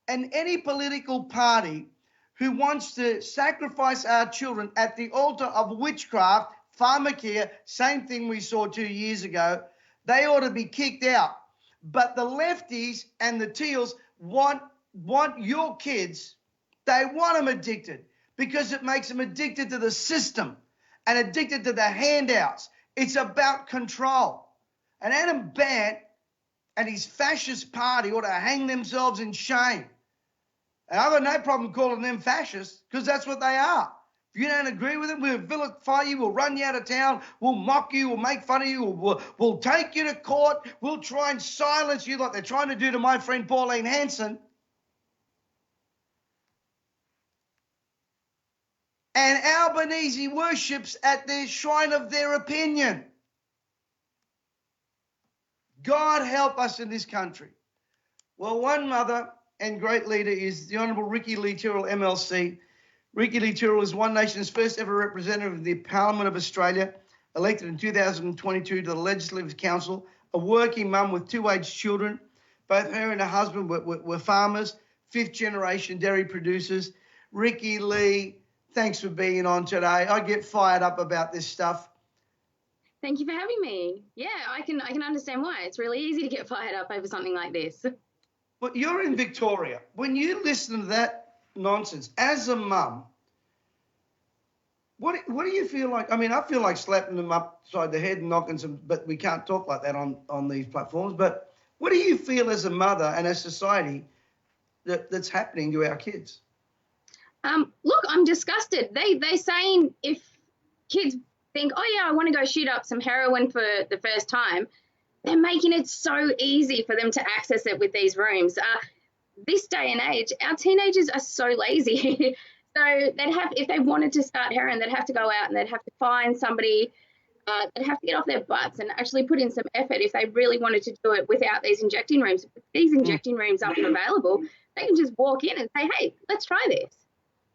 S1: And any political party who wants to sacrifice our children at the altar of witchcraft, pharmacare, same thing we saw 2 years ago, they ought to be kicked out. But the lefties and the teals want your kids, they want them addicted because it makes them addicted to the system and addicted to the handouts. It's about control. And Adam Bant and his fascist party ought to hang themselves in shame. And I've got no problem calling them fascists because that's what they are. If you don't agree with them, we'll vilify you, we'll run you out of town, we'll mock you, we'll make fun of you, we'll take you to court, we'll try and silence you like they're trying to do to my friend Pauline Hanson. And Albanese worships at the shrine of their opinion. God help us in this country. Well, one mother and great leader is the Honourable Rikkie-Lee Tyrrell MLC. Rikkie-Lee Tyrrell is One Nation's first ever representative of the Parliament of Australia, elected in 2022 to the Legislative Council, a working mum with 2 aged children. Both her and her husband were farmers, 5th generation dairy producers. Rikkie-Lee, thanks for being on today. I get fired up about this stuff.
S13: Thank you for having me. Yeah, I can understand why. It's really easy to get fired up over something like this.
S1: Well, you're in Victoria. When you listen to that nonsense, as a mum, what do you feel like? I mean, I feel like slapping them upside the head and knocking some, but we can't talk like that on these platforms. But what do you feel as a mother and as society that's happening to our kids?
S13: Look, I'm disgusted. They saying if kids think, oh yeah, I want to go shoot up some heroin for the first time, they're making it so easy for them to access it with these rooms. This day and age, our teenagers are so lazy. So they'd have, if they wanted to start heroin, they'd have to go out and they'd have to find somebody. They'd have to get off their butts and actually put in some effort if they really wanted to do it without these injecting rooms. If these injecting rooms aren't available, they can just walk in and say, hey, let's try this.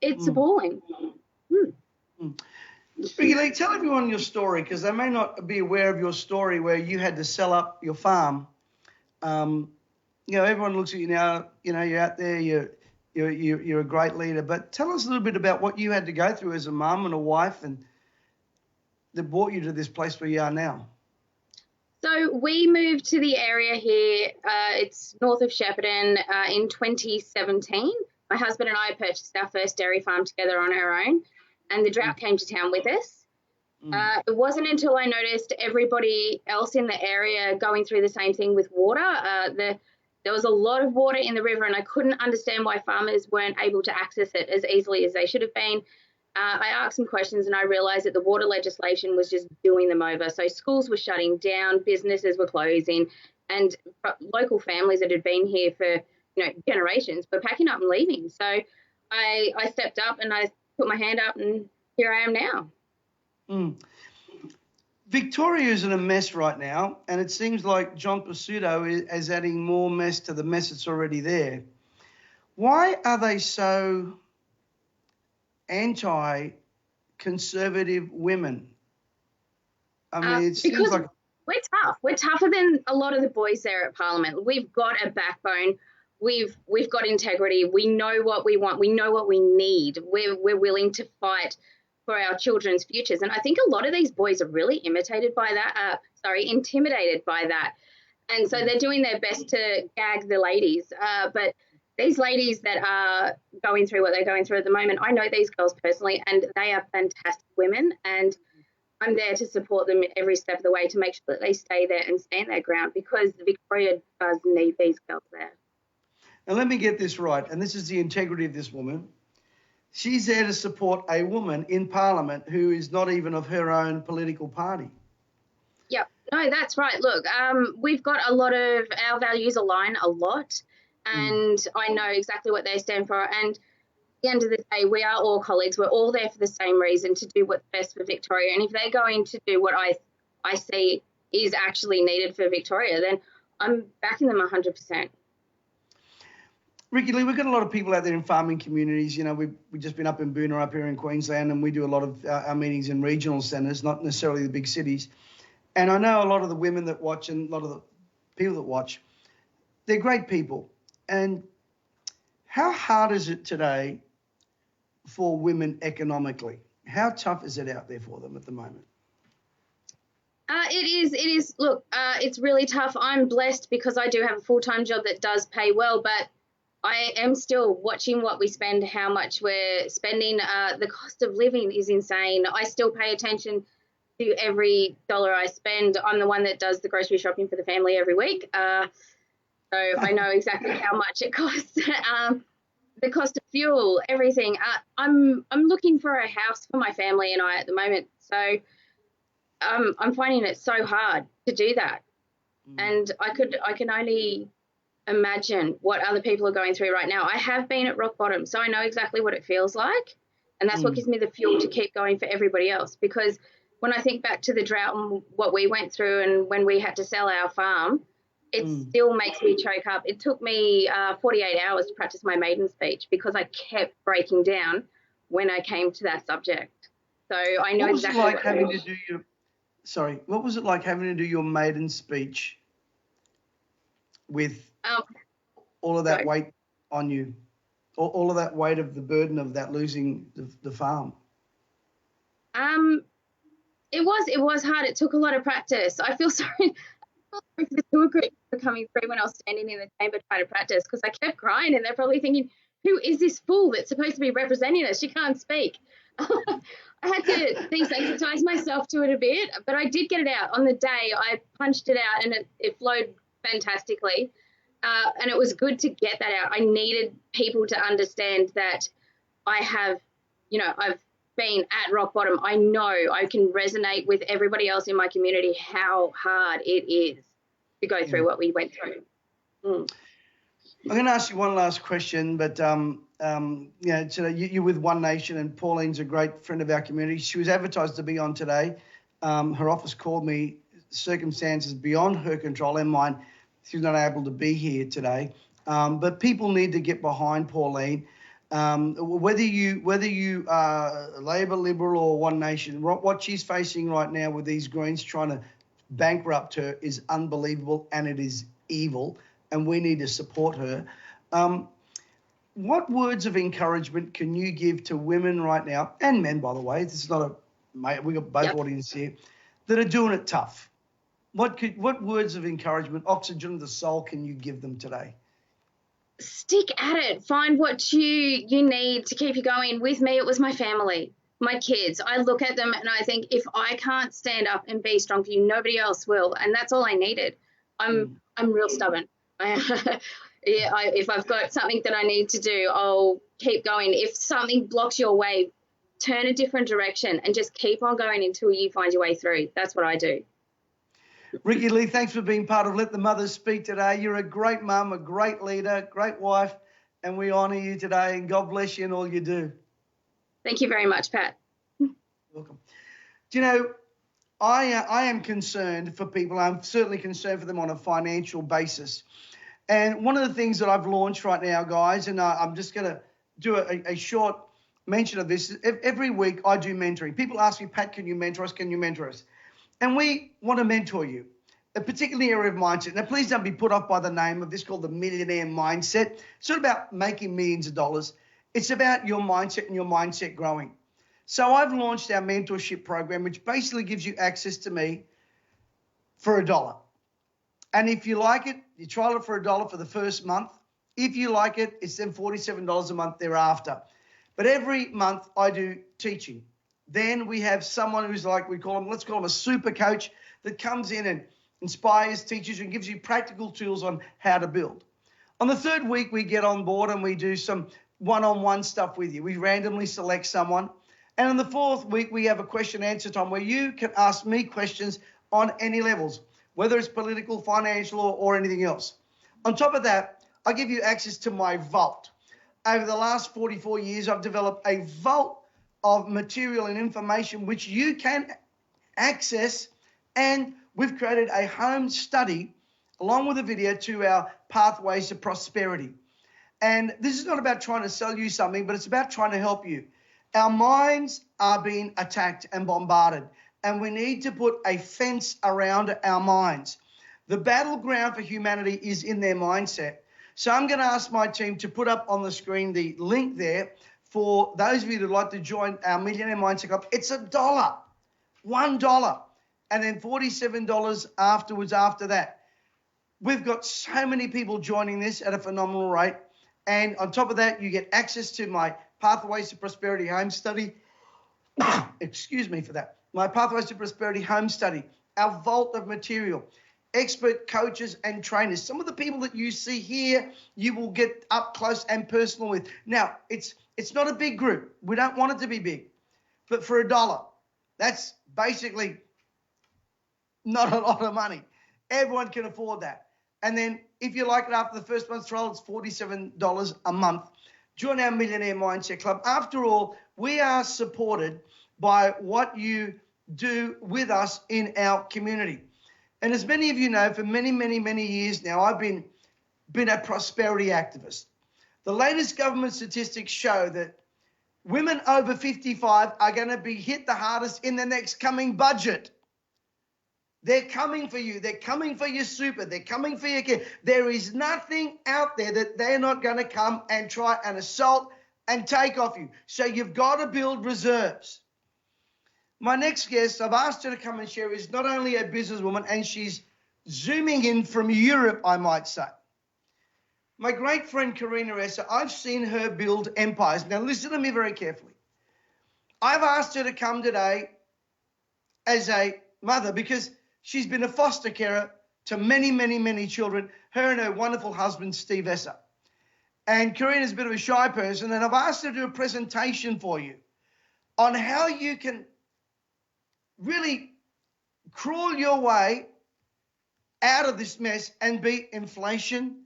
S13: It's appalling.
S1: Rikkie-Lee, tell everyone your story because they may not be aware of your story where you had to sell up your farm. Everyone looks at you now, you're out there, you're a great leader, but tell us a little bit about what you had to go through as a mum and a wife and that brought you to this place where you are now.
S13: So we moved to the area here, it's north of Shepparton, in 2017. My husband and I purchased our first dairy farm together on our own, and the drought came to town with us. It wasn't until I noticed everybody else in the area going through the same thing with water. There was a lot of water in the river, and I couldn't understand why farmers weren't able to access it as easily as they should have been. I asked some questions, and I realised that the water legislation was just doing them over. So schools were shutting down, businesses were closing, and local families that had been here for generations were packing up and leaving. So I stepped up and I put my hand up, and here I am now.
S1: Victoria is in a mess right now, and it seems like John Pesutto is adding more mess to the mess that's already there. Why are they so anti-conservative women? I mean, it seems like...
S13: We're tough. We're tougher than a lot of the boys there at Parliament. We've got a backbone. We've got integrity. We know what we want. We know what we need. We're willing to fight for our children's futures. And I think a lot of these boys are really intimidated by that. And so they're doing their best to gag the ladies. But these ladies that are going through what they're going through at the moment, I know these girls personally, and they are fantastic women. And I'm there to support them every step of the way to make sure that they stay there and stand their ground, because Victoria does need these girls there.
S1: Now, let me get this right, and this is the integrity of this woman. She's there to support a woman in Parliament who is not even of her own political party.
S13: Yep. No, that's right. Look, we've got a lot of our values align a lot, and I know exactly what they stand for. And at the end of the day, we are all colleagues. We're all there for the same reason, to do what's best for Victoria. And if they're going to do what I see is actually needed for Victoria, then I'm backing them 100%.
S1: Rikkie-Lee, we've got a lot of people out there in farming communities. We've just been up in Boonah up here in Queensland, and we do a lot of our meetings in regional centres, not necessarily the big cities. And I know a lot of the women that watch and a lot of the people that watch, they're great people. And how hard is it today for women economically? How tough is it out there for them at the moment?
S13: It is. Look, it's really tough. I'm blessed because I do have a full-time job that does pay well, but I am still watching what we spend, how much we're spending. The cost of living is insane. I still pay attention to every dollar I spend. I'm the one that does the grocery shopping for the family every week. So I know exactly how much it costs. The cost of fuel, everything. I'm looking for a house for my family and I at the moment. So I'm finding it so hard to do that. And I can only imagine what other people are going through right now. I have been at rock bottom, so I know exactly what it feels like. And that's what gives me the fuel to keep going for everybody else. Because when I think back to the drought and what we went through and when we had to sell our farm, it still makes me choke up. It took me 48 hours to practice my maiden speech because I kept breaking down when I came to that subject. So I know exactly what
S1: what was it like having to do your maiden speech with all of that weight on you, all of that weight of the burden of that losing the farm?
S13: It was hard. It took a lot of practice. I feel sorry for the tour group for coming through when I was standing in the chamber trying to practice, because I kept crying and they're probably thinking, who is this fool that's supposed to be representing us? She can't speak. I had to desensitize myself to it a bit, but I did get it out. On the day, I punched it out and it flowed fantastically. And it was good to get that out. I needed people to understand that I've been at rock bottom. I know I can resonate with everybody else in my community how hard it is to go through what we went through.
S1: I'm going to ask you one last question, but you're with One Nation, and Pauline's a great friend of our community. She was advertised to be on today. Her office called me, circumstances beyond her control and mine. She's not able to be here today, but people need to get behind Pauline. Whether you are Labor, Liberal or One Nation, what she's facing right now with these Greens trying to bankrupt her is unbelievable, and it is evil, and we need to support her. What words of encouragement can you give to women right now, and men, by the way? This is not we've got both audiences here, that are doing it tough. What words of encouragement, oxygen of the soul, can you give them today?
S13: Stick at it. Find what you need to keep you going. With me, it was my family. my kids. I look at them and I think, if I can't stand up and be strong for you, nobody else will. And that's all I needed. I'm real stubborn. If I've got something that I need to do, I'll keep going. If something blocks your way, turn a different direction and just keep on going until you find your way through. That's what I do.
S1: Rikkie-Lee, thanks for being part of Let the Mothers Speak today. You're a great mum, a great leader, great wife, and we honour you today, and God bless you in all you do.
S13: Thank you very much, Pat.
S1: Welcome. Do you know, I am concerned for people. I'm certainly concerned for them on a financial basis. And one of the things that I've launched right now, guys, and I'm just going to do a short mention of this. Every week I do mentoring. People ask me, Pat, can you mentor us? Can you mentor us? And we want to mentor you, a particular area of mindset. Now, please don't be put off by the name of this, called the millionaire mindset. It's not about making millions of dollars. It's about your mindset and your mindset growing. So I've launched our mentorship program, which basically gives you access to me for $1. And if you like it, you trial it for $1 for the first month. If you like it, it's then $47 a month thereafter. But every month I do teaching. Then we have someone who's like, let's call them a super coach, that comes in and inspires, teaches, and gives you practical tools on how to build. On the third week, we get on board and we do some one-on-one stuff with you. We randomly select someone. And on the fourth week, we have a question and answer time where you can ask me questions on any levels, whether it's political, financial, or anything else. On top of that, I give you access to my vault. Over the last 44 years, I've developed a vault of material and information which you can access, and we've created a home study along with a video to our pathways to prosperity. And this is not about trying to sell you something, but it's about trying to help you. Our minds are being attacked and bombarded, and we need to put a fence around our minds. The battleground for humanity is in their mindset. So I'm going to ask my team to put up on the screen the link there for those of you who'd like to join our Millionaire Mindset Club. It's $1, $1, and then $47 afterwards after that. We've got so many people joining this at a phenomenal rate. And on top of that, you get access to my Pathways to Prosperity home study. Excuse me for that. My Pathways to Prosperity home study, our vault of material, expert coaches and trainers. Some of the people that you see here, you will get up close and personal with. Now, it's not a big group. We don't want it to be big. But for $1, that's basically not a lot of money. Everyone can afford that. And then if you like it after the first month's trial, it's $47 a month. Join our Millionaire Mindset Club. After all, we are supported by what you do with us in our community. And as many of you know, for many, many, many years now, I've been a prosperity activist. The latest government statistics show that women over 55 are going to be hit the hardest in the next coming budget. They're coming for you. They're coming for your super. They're coming for your kid. There is nothing out there that they're not going to come and try and assault and take off you. So you've got to build reserves. My next guest, I've asked her to come and share, is not only a businesswoman, and she's zooming in from Europe, I might say. My great friend Karina Essa, I've seen her build empires. Now listen to me very carefully. I've asked her to come today as a mother because she's been a foster carer to many, many, many children, her and her wonderful husband, Steve Essa. And Karina's a bit of a shy person, and I've asked her to do a presentation for you on how you can really crawl your way out of this mess and beat inflation.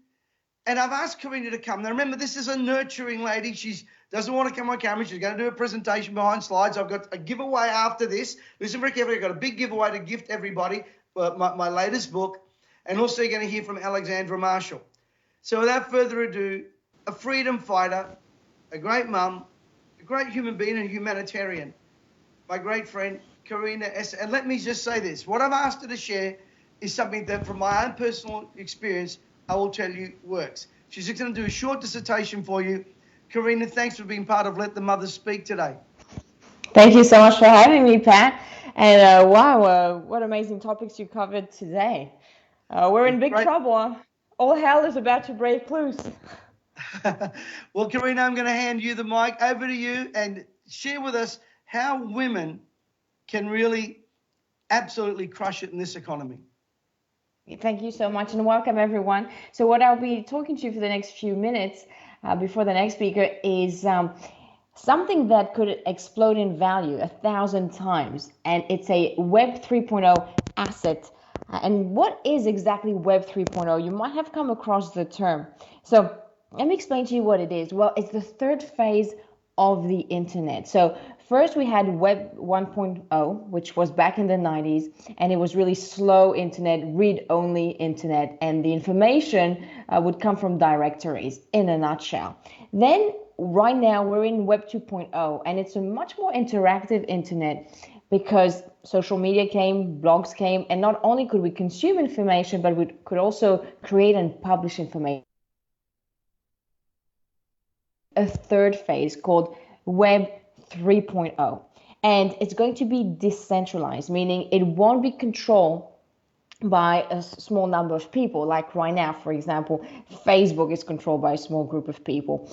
S1: And I've asked Karina to come. Now, remember, this is a nurturing lady. She doesn't want to come on camera. She's going to do a presentation behind slides. I've got a giveaway after this. Listen very carefully. I've got a big giveaway to gift everybody, my latest book. And also you're going to hear from Alexandra Marshall. So without further ado, a freedom fighter, a great mum, a great human being and a humanitarian, my great friend, Karina Essa. And let me just say this. What I've asked her to share is something that, from my own personal experience, I will tell you works. She's just going to do a short dissertation for you. Karina, thanks for being part of Let the Mothers Speak today.
S14: Thank you so much for having me, Pat. And wow, what amazing topics you covered today. We're in big trouble. Huh? All hell is about to break loose.
S1: Well, Karina, I'm going to hand you the mic. Over to you, and share with us how women can really absolutely crush it in this economy.
S14: Thank you so much and welcome everyone. So what I'll be talking to you for the next few minutes before the next speaker is something that could explode in value 1,000 times, and it's a Web 3.0 asset. And what is exactly Web 3.0? You might have come across the term. So let me explain to you what it is. Well, it's the third phase of the internet. So first we had Web 1.0, which was back in the 90s, and it was really slow internet, read-only internet, and the information would come from directories in a nutshell. Then right now we're in Web 2.0, and it's a much more interactive internet because social media came, blogs came, and not only could we consume information, but we could also create and publish information. A third phase called Web 3.0, and it's going to be decentralized, meaning it won't be controlled by a small number of people. Like right now, for example, Facebook is controlled by a small group of people,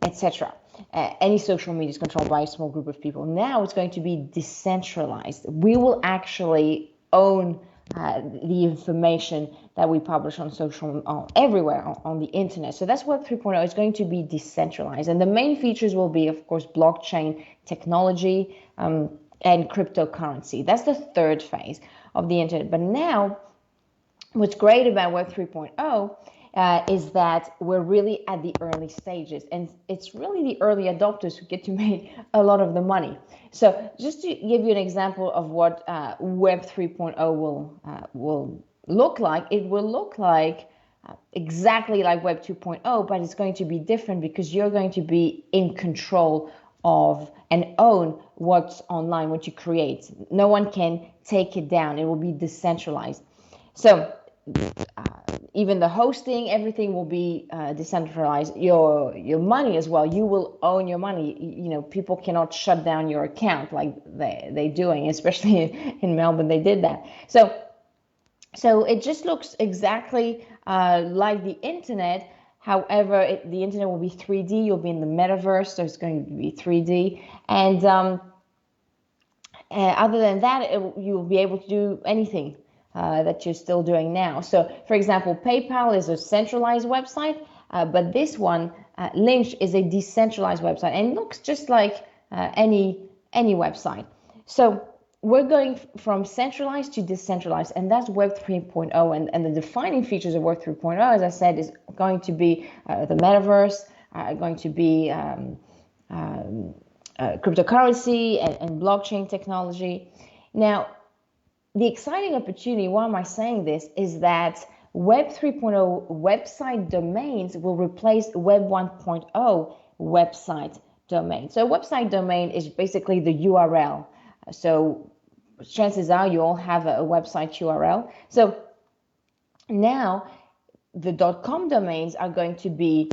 S14: etc. Any social media is controlled by a small group of people. Now it's going to be decentralized. We will actually own the information that we publish on social, everywhere on the internet. So that's Web 3.0. It's going to be decentralized. And the main features will be, of course, blockchain technology and cryptocurrency. That's the third phase of the internet. But now, what's great about Web 3.0 is that we're really at the early stages, and it's really the early adopters who get to make a lot of the money. So just to give you an example of what Web 3.0 will look like, it will look like exactly like Web 2.0, but it's going to be different because you're going to be in control of and own what's online, what you create. No one can take it down. It will be decentralized. So even the hosting, everything will be decentralized. Your money as well. You will own your money. You know, people cannot shut down your account like they're doing, especially in Melbourne. They did that. So it just looks exactly like the internet. However, the internet will be 3D. You'll be in the metaverse, so it's going to be 3D. And other than that, you'll be able to do anything that you're still doing now. So, for example, PayPal is a centralized website, but this one, Lynch, is a decentralized website, and it looks just like any website. So we're going from centralized to decentralized, and that's Web 3.0. And the defining features of Web 3.0, as I said, is going to be the metaverse, going to be cryptocurrency and blockchain technology. Now, the exciting opportunity, why am I saying this, is that Web 3.0 website domains will replace Web 1.0 website domain. So a website domain is basically the URL. So chances are you all have a website URL. So now the .com domains are going to be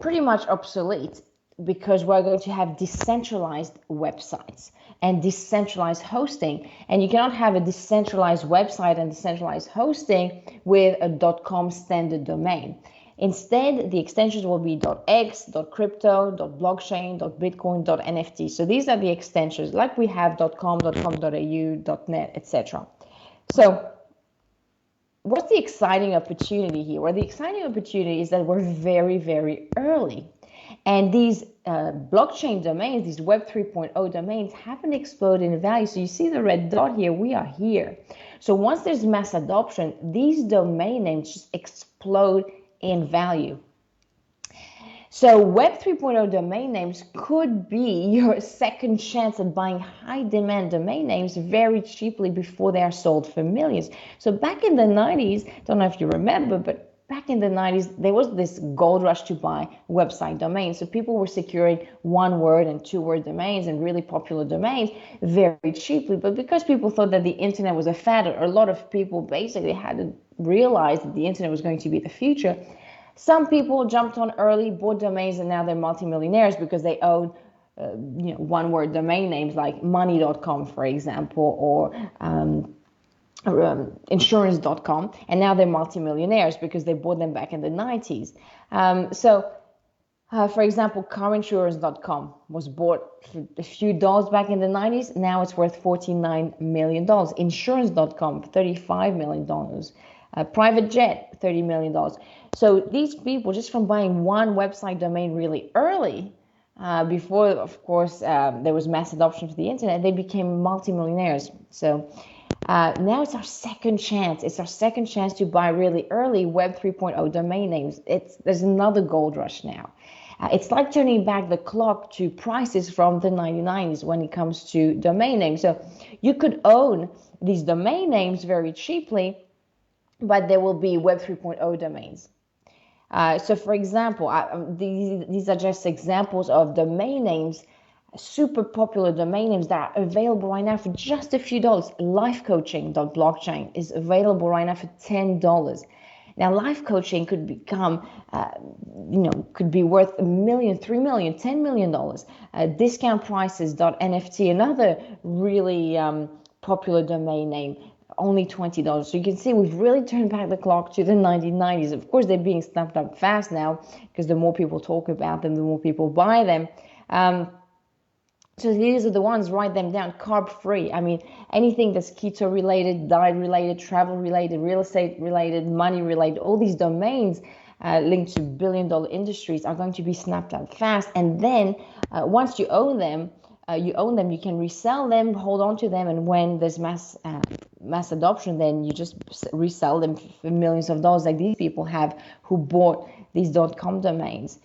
S14: pretty much obsolete because we're going to have decentralized websites and decentralized hosting. And you cannot have a decentralized website and decentralized hosting with a .com standard domain. Instead, the extensions will be .x, .crypto, .blockchain, .bitcoin, .nft. So these are the extensions, like we have .com, .com.au, .net, etc. So what's the exciting opportunity here? Well, the exciting opportunity is that we're very, very early. And these blockchain domains, these Web 3.0 domains, haven't exploded in value. So you see the red dot here, we are here. So once there's mass adoption, these domain names just explode in value. So Web 3.0 domain names could be your second chance at buying high demand domain names very cheaply before they are sold for millions. So back in the 90s, don't know if you remember, but back in the 90s, there was this gold rush to buy website domains. So people were securing 1-word and 2-word domains and really popular domains very cheaply. But because people thought that the internet was a fad, or a lot of people basically had to realize that the internet was going to be the future, some people jumped on early, bought domains, and now they're multimillionaires because they own 1-word domain names like money.com, for example, or insurance.com, and now they're multimillionaires because they bought them back in the 90s. So For example, carinsurance.com was bought for a few dollars back in the 90s. Now it's worth $49 million. Insurance.com, $35 million. Private jet, $30 million. So these people, just from buying one website domain really early, before, of course, there was mass adoption for the internet, they became multimillionaires. So now it's our second chance. It's our second chance to buy really early Web 3.0 domain names. There's another gold rush now. It's like turning back the clock to prices from the 1990s when it comes to domain names. So you could own these domain names very cheaply, but there will be Web 3.0 domains. So for example, these are just examples of domain names, super popular domain names that are available right now for just a few dollars. Lifecoaching.blockchain is available right now for $10. Now, life coaching could become, could be worth $1 million, $3 million, $10 million. Discountprices.nft, another really popular domain name, only $20. So you can see we've really turned back the clock to the 1990s. Of course, they're being snapped up fast now because the more people talk about them, the more people buy them. So these are the ones, write them down, carb free. I mean, anything that's keto related, diet related, travel related, real estate related, money related, all these domains linked to billion-dollar industries are going to be snapped up fast. And then once you own them, you can resell them, hold on to them, and when there's mass adoption, then you just resell them for millions of dollars, like these people have who bought these .com domains.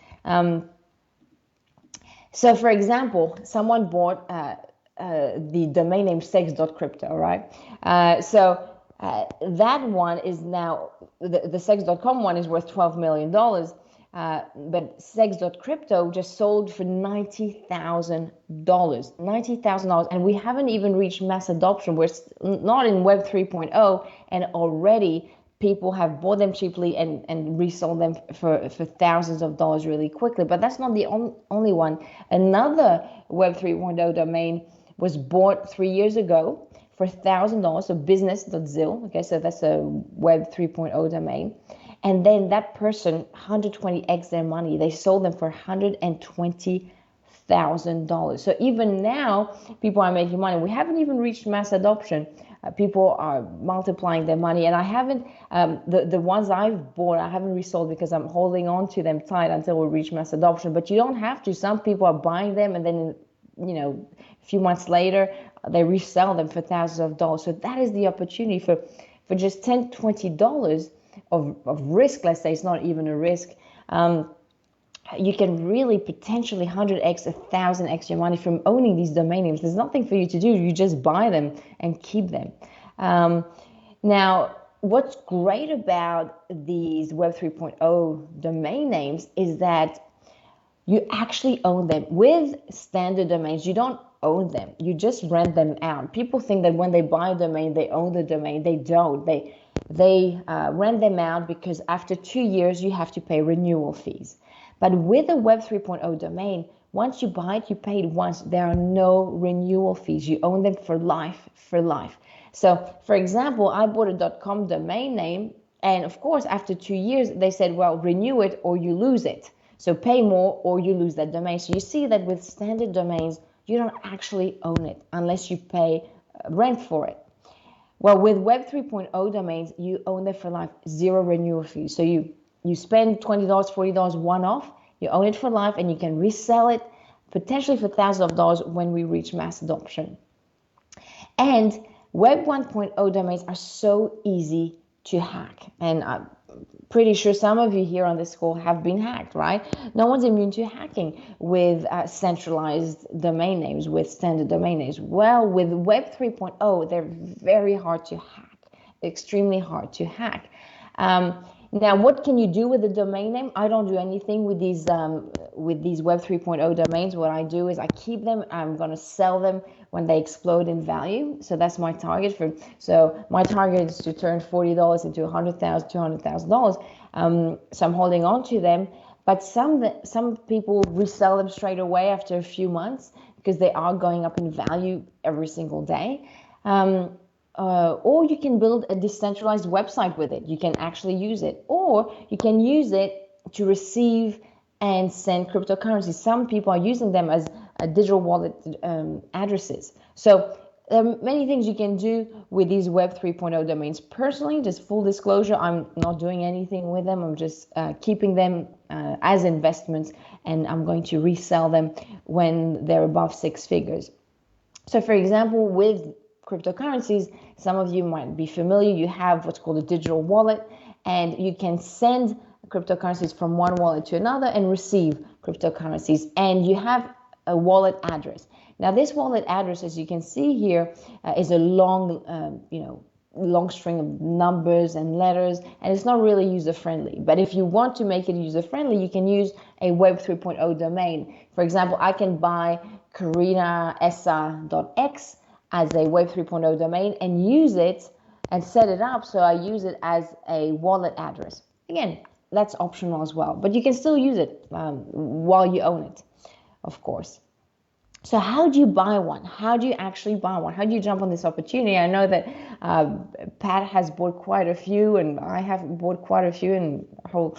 S14: So, for example, someone bought the domain name sex.crypto, right? So that one is now, the sex.com one is worth $12 million, but sex.crypto just sold for $90,000, $90,000, and we haven't even reached mass adoption. We're not in Web 3.0, and already people have bought them cheaply and resold them for thousands of dollars really quickly. But that's not the only one. Another Web 3.0 domain was bought 3 years ago for $1,000, so business.zil. Okay, so that's a Web 3.0 domain. And then that person 120x their money. They sold them for $120,000. So even now, people are making money. We haven't even reached mass adoption. People are multiplying their money, and I haven't, the ones I've bought, I haven't resold because I'm holding on to them tight until we reach mass adoption. But you don't have to. Some people are buying them, and then, a few months later, they resell them for thousands of dollars. So that is the opportunity for just $10, $20 of risk. Let's say it's not even a risk. You can really potentially 100x, 1,000x your money from owning these domain names. There's nothing for you to do. You just buy them and keep them. Now, what's great about these Web 3.0 domain names is that you actually own them. With standard domains, you don't own them. You just rent them out. People think that when they buy a domain, they own the domain. They don't. They rent them out because after 2 years, you have to pay renewal fees. But with a Web 3.0 domain, once you buy it, you pay it once. There are no renewal fees. You own them for life, for life. So, for example, I bought a .com domain name, and of course, after 2 years, they said, well, renew it or you lose it. So pay more or you lose that domain. So you see that with standard domains, you don't actually own it unless you pay rent for it. Well, with Web 3.0 domains, you own them for life, zero renewal fees. So you spend $20, $40 one-off, you own it for life, and you can resell it potentially for thousands of dollars when we reach mass adoption. And Web 1.0 domains are so easy to hack. And I'm pretty sure some of you here on this call have been hacked, right? No one's immune to hacking with centralized domain names, with standard domain names. Well, with Web 3.0, they're very hard to hack, extremely hard to hack. Now, what can you do with the domain name? I don't do anything with these Web 3.0 domains. What I do is I keep them. I'm going to sell them when they explode in value. So that's my target. So my target is to turn $40 into $100,000, $200,000. So I'm holding on to them. But some people resell them straight away after a few months because they are going up in value every single day. Or you can build a decentralized website with it. You can actually use it. Or you can use it to receive and send cryptocurrencies. Some people are using them as digital wallet addresses. So there are many things you can do with these Web 3.0 domains. Personally, just full disclosure, I'm not doing anything with them. I'm just keeping them as investments, and I'm going to resell them when they're above 6 figures. So for example, with cryptocurrencies, some of you might be familiar, you have what's called a digital wallet, and you can send cryptocurrencies from one wallet to another and receive cryptocurrencies, and you have a wallet address. Now this wallet address, as you can see here, is a long long string of numbers and letters, and it's not really user friendly. But if you want to make it user friendly, you can use a Web 3.0 domain. For example, I can buy karinaessa.x as a Web 3.0 domain and use it and set it up so I use it as a wallet address. Again, that's optional as well, but you can still use it while you own it, of course. So how do you buy one? How do you actually buy one? How do you jump on this opportunity? I know that Pat has bought quite a few, and I have bought quite a few, and the whole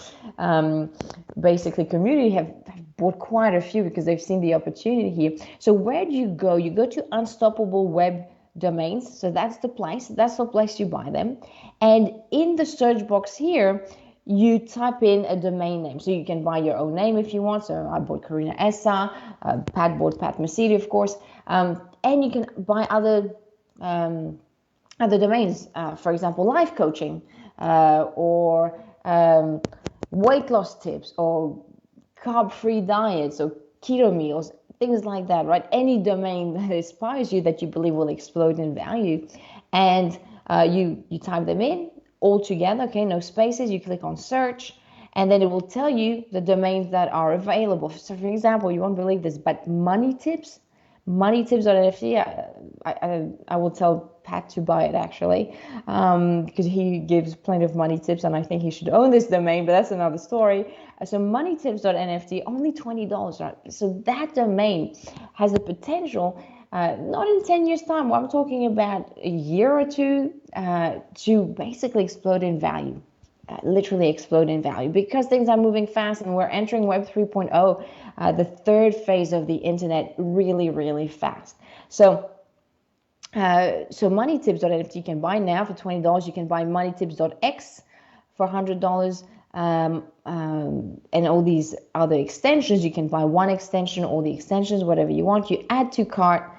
S14: basically community have bought quite a few because they've seen the opportunity here. So where do you go? You go to Unstoppable Web Domains. So that's the place. That's the place you buy them. And in the search box here, you type in a domain name. So you can buy your own name if you want. So I bought Karinaessa, Pat bought Pat Mesiti, of course. And you can buy other domains, for example, life coaching, or weight loss tips, or carb-free diets, or keto meals, things like that, right? Any domain that inspires you that you believe will explode in value. And you type them in all together, okay, no spaces. You click on search, and then it will tell you the domains that are available. So for example, you won't believe this, but moneytips.nft, I will tell Pat to buy it actually, because he gives plenty of money tips, and I think he should own this domain, but that's another story. So moneytips.nft, only $20, right? So that domain has the potential, not in 10 years time, I'm talking about a year or two, to basically explode in value, literally explode in value, because things are moving fast and we're entering Web 3.0, the third phase of the internet, really, really fast. So moneytips.nft you can buy now for $20. You can buy moneytips.x for $100. And all these other extensions, you can buy one extension, all the extensions, whatever you want. You add to cart.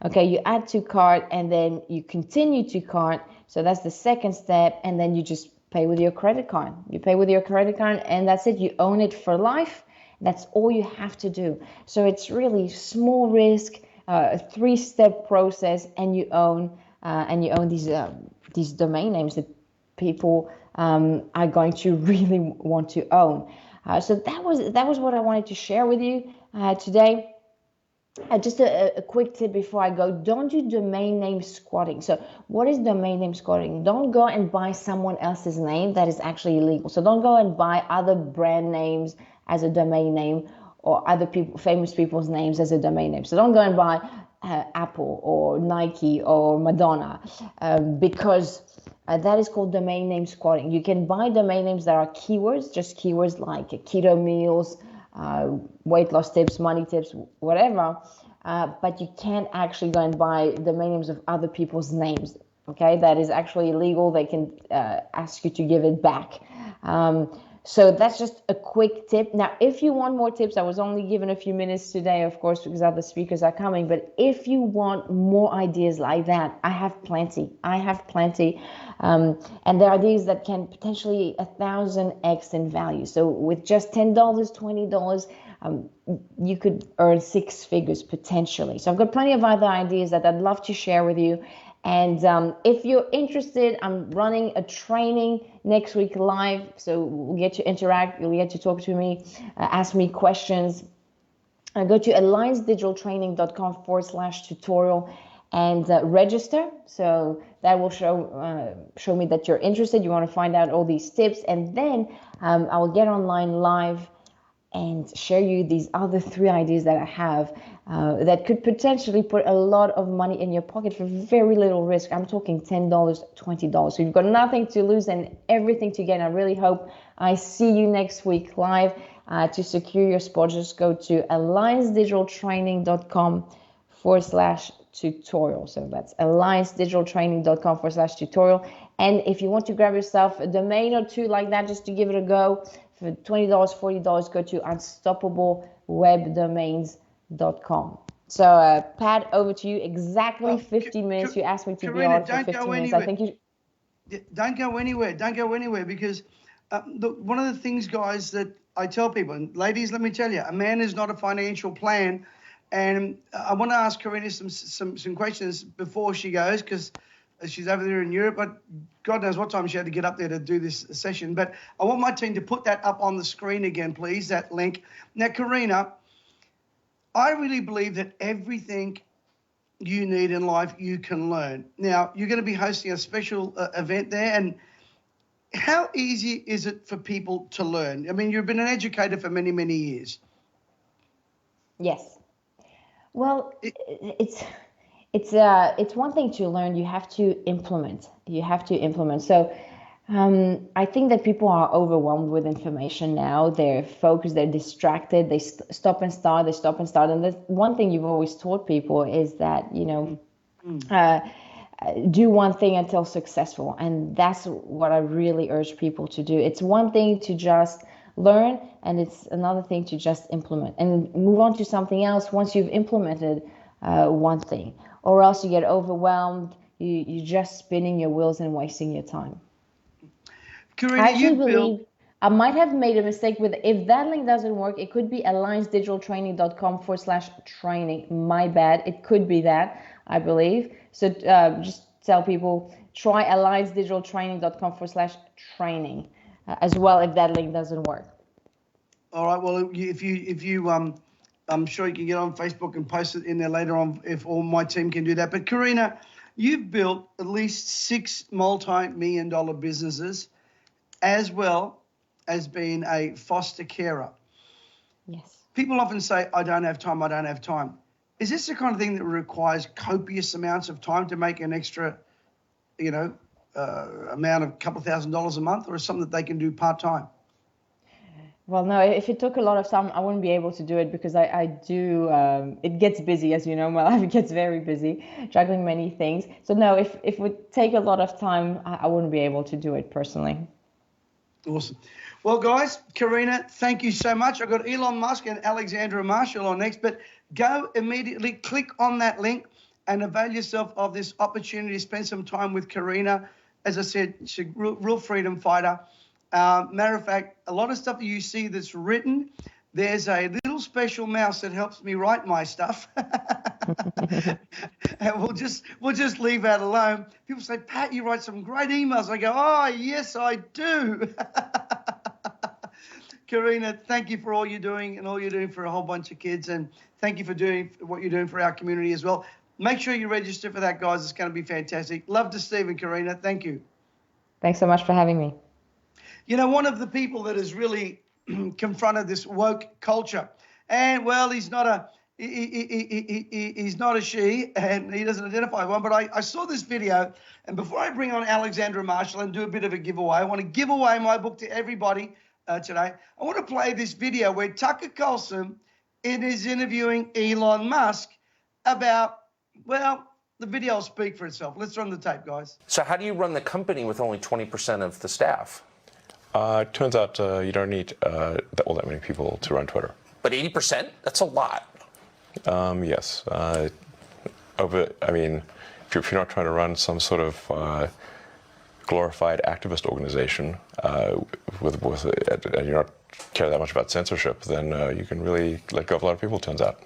S14: Okay, you add to cart, and then you continue to cart. So that's the second step, and then you just pay with your credit card. You pay with your credit card, and that's it. You own it for life. That's all you have to do. So it's really small risk, a 3-step process, and you own these domain names that people are going to really want to own. So that was what I wanted to share with you today. Just a quick tip before I go: don't do domain name squatting. So what is domain name squatting? Don't go and buy someone else's name. That is actually illegal. So don't go and buy other brand names as a domain name, or other famous people's names as a domain name. So don't go and buy Apple or Nike or Madonna, because that is called domain name squatting. You can buy domain names that are keywords, just keywords like keto meals, weight loss tips, money tips, whatever, but you can't actually go and buy domain names of other people's names. Okay, that is actually illegal. They can ask you to give it back. So that's just a quick tip. Now, if you want more tips, I was only given a few minutes today, of course, because other speakers are coming. But if you want more ideas like that, I have plenty. And there are these that can potentially 1,000x in value. So with just $10, $20, you could earn 6 figures potentially. So I've got plenty of other ideas that I'd love to share with you. And if you're interested, I'm running a training next week live. So we'll get to interact. You'll get to talk to me, ask me questions. Go to alliancedigitaltraining.com/tutorial and register. So that will show me that you're interested. You want to find out all these tips. And then I will get online live and share you these other 3 ideas that I have that could potentially put a lot of money in your pocket for very little risk. I'm talking $10, $20. So you've got nothing to lose and everything to gain. I really hope I see you next week live. To secure your spot, just go to alliancedigitaltraining.com/tutorial. So that's alliancedigitaltraining.com/tutorial. And if you want to grab yourself a domain or 2 like that, just to give it a go, for $20, $40, go to unstoppablewebdomains.com. So, Pat, over to you. Exactly 15 minutes. You asked me to be on for 15 minutes. I think you...
S1: Don't go anywhere. Don't go anywhere, because one of the things, guys, that I tell people, and ladies, let me tell you, a man is not a financial plan. And I want to ask Karina some questions before she goes, because she's over there in Europe, but God knows what time she had to get up there to do this session. But I want my team to put that up on the screen again, please, that link. Now, Karina, I really believe that everything you need in life you can learn. Now, you're going to be hosting a special event there, and how easy is it for people to learn? I mean, you've been an educator for many, many years.
S14: Yes. Well, it's one thing to learn. You have to implement. So I think that people are overwhelmed with information now. They're focused, they're distracted, they stop and start. And the one thing you've always taught people is that, do one thing until successful. And that's what I really urge people to do. It's one thing to just learn, and it's another thing to just implement and move on to something else once you've implemented one thing, or else you get overwhelmed. You're just spinning your wheels and wasting your time.
S1: Karina,
S14: I actually believe I might have made a mistake with, if that link doesn't work, it could be alliancedigitaltraining.com/training. My bad. It could be that, I believe. So just tell people, try alliancedigitaltraining.com/training as well if that link doesn't work.
S1: All right. Well, if you I'm sure you can get on Facebook and post it in there later on if all my team can do that. But Karina, you've built at least 6 multi-million-dollar businesses, as well as being a foster carer.
S14: Yes.
S1: People often say, I don't have time. Is this the kind of thing that requires copious amounts of time to make an extra, amount of a couple $1,000s a month, or is something that they can do part-time?
S14: Well, no, if it took a lot of time, I wouldn't be able to do it, because I do, it gets busy, as you know, my life gets very busy, juggling many things. So no, if it would take a lot of time, I wouldn't be able to do it personally.
S1: Awesome. Well, guys, Karina, thank you so much. I've got Elon Musk and Alexandra Marshall on next, but go immediately, click on that link and avail yourself of this opportunity to spend some time with Karina. As I said, she's a real freedom fighter. Matter of fact, a lot of stuff you see that's written, there's a little special mouse that helps me write my stuff. And we'll just leave that alone. People say, Pat, you write some great emails. I go, oh, yes, I do. Karina, thank you for all you're doing and all you're doing for a whole bunch of kids. And thank you for doing what you're doing for our community as well. Make sure you register for that, guys. It's going to be fantastic. Love to see you, Karina. Thank you.
S14: Thanks so much for having me.
S1: One of the people that has really confronted this woke culture, and well, he's not a she, and he doesn't identify one, but I saw this video, and before I bring on Alexandra Marshall and do a bit of a giveaway, I want to give away my book to everybody today. I want to play this video where Tucker Carlson is interviewing Elon Musk about, well, the video will speak for itself. Let's run the tape, guys.
S15: So how do you run the company with only 20% of the staff?
S16: It turns out you don't need that many people to run Twitter.
S15: But 80%? That's a lot.
S16: Yes. If you're not trying to run some sort of glorified activist organization and you're not care that much about censorship, then you can really let go of a lot of people, it turns out.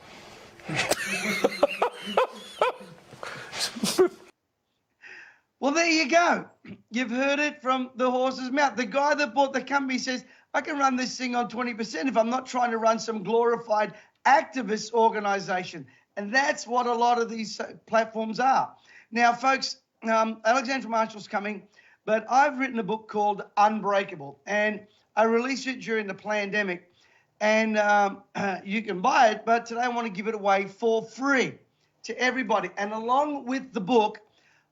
S1: Well, there you go. You've heard it from the horse's mouth. The guy that bought the company says, I can run this thing on 20% if I'm not trying to run some glorified activist organization. And that's what a lot of these platforms are. Now, folks, Alexandra Marshall's coming, but I've written a book called Unbreakable, and I released it during the pandemic. and you can buy it, but today I want to give it away for free to everybody. And along with the book,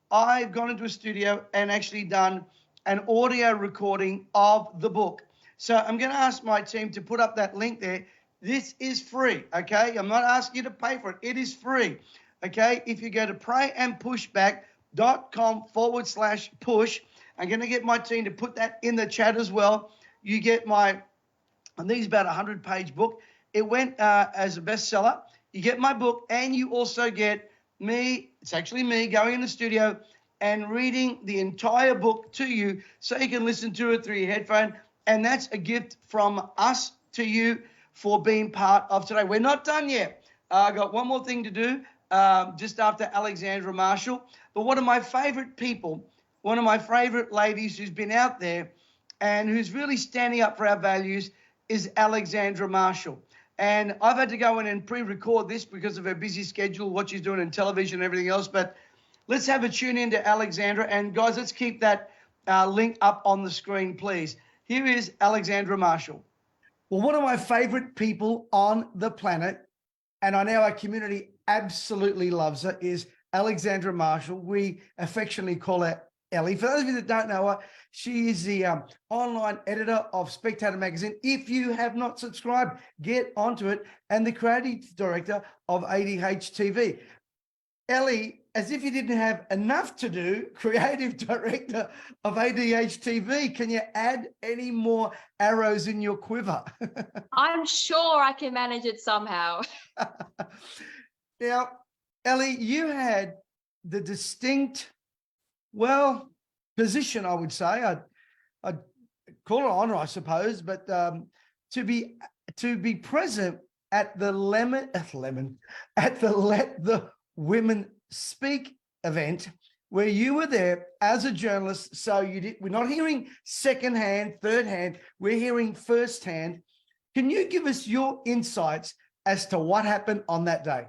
S1: I've gone into a studio and actually done an audio recording of the book. So I'm going to ask my team to put up that link there. This is free, okay? I'm not asking you to pay for it. It is free, okay? If you go to prayandpushback.com/push, I'm going to get my team to put that in the chat as well. You get my, I think it's about a 100-page book. It went as a bestseller. You get my book, and you also get me, it's actually me, going in the studio and reading the entire book to you so you can listen to it through your headphone. And that's a gift from us to you for being part of today. We're not done yet. I got one more thing to do just after Alexandra Marshall. But one of my favorite people, one of my favorite ladies who's been out there and who's really standing up for our values is Alexandra Marshall. And I've had to go in and pre-record this because of her busy schedule, what she's doing in television and everything else. But let's have a tune in to Alexandra. And guys, let's keep that link up on the screen, please. Here is Alexandra Marshall. Well, one of my favorite people on the planet, and I know our community absolutely loves her, is Alexandra Marshall. We affectionately call her Ellie. For those of you that don't know her, she is the online editor of Spectator magazine. If you have not subscribed, get onto it. And the creative director of ADH TV. Ellie, as if you didn't have enough to do, creative director of ADH TV, can you add any more arrows in your quiver?
S17: I'm sure I can manage it somehow.
S1: Now, Ellie, you had the distinct, well, position, I would say. I'd call it honor, I suppose, but to be present at the Let the Women Speak event, where you were there as a journalist. So we're not hearing secondhand, third hand, we're hearing firsthand. Can you give us your insights as to what happened on that day?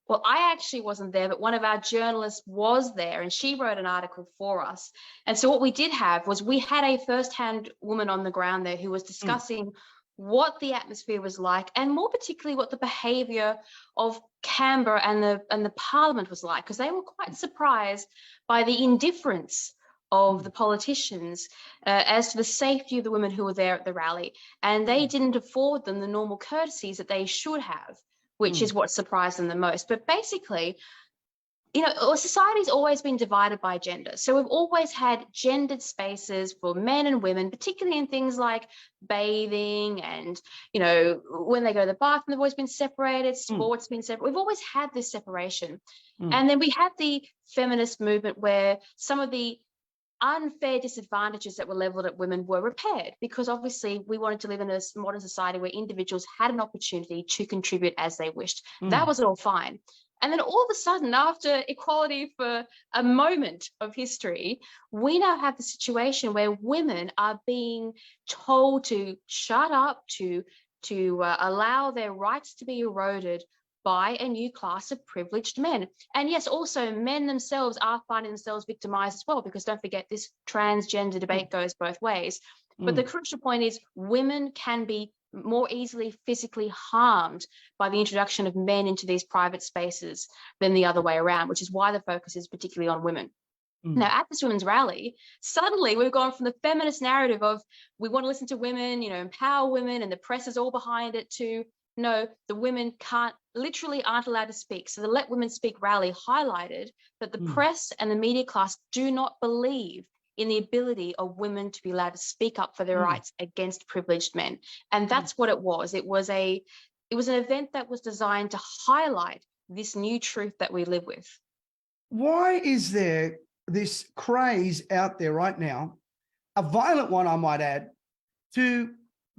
S17: Well, I actually wasn't there, but one of our journalists was there and she wrote an article for us. And so what we did have was we had a first-hand woman on the ground there who was discussing what the atmosphere was like, and more particularly what the behaviour of Canberra and the Parliament was like, because they were quite surprised by the indifference of the politicians as to the safety of the women who were there at the rally. And they didn't afford them the normal courtesies that they should have, which is what surprised them the most. But basically, you know, society's always been divided by gender. So we've always had gendered spaces for men and women, particularly in things like bathing and, you know, when they go to the bathroom, they've always been separated, sports been separate. We've always had this separation. And then we had the feminist movement where some of the unfair disadvantages that were leveled at women were repaired, because obviously we wanted to live in a modern society where individuals had an opportunity to contribute as they wished. That was all fine. And then all of a sudden, after equality for a moment of history, we now have the situation where women are being told to shut up, to allow their rights to be eroded by a new class of privileged men. And yes, also men themselves are finding themselves victimized as well, because don't forget, this transgender debate goes both ways. But the crucial point is women can be more easily physically harmed by the introduction of men into these private spaces than the other way around, which is why the focus is particularly on women. Now, at this women's rally, suddenly we've gone from the feminist narrative of we want to listen to women, you know, empower women, and the press is all behind it, to no, the women literally aren't allowed to speak. So the Let Women Speak rally highlighted that the press and the media class do not believe in the ability of women to be allowed to speak up for their rights against privileged men. And that's what it was. It was an event that was designed to highlight this new truth that we live with.
S1: Why is there this craze out there right now, a violent one, I might add, to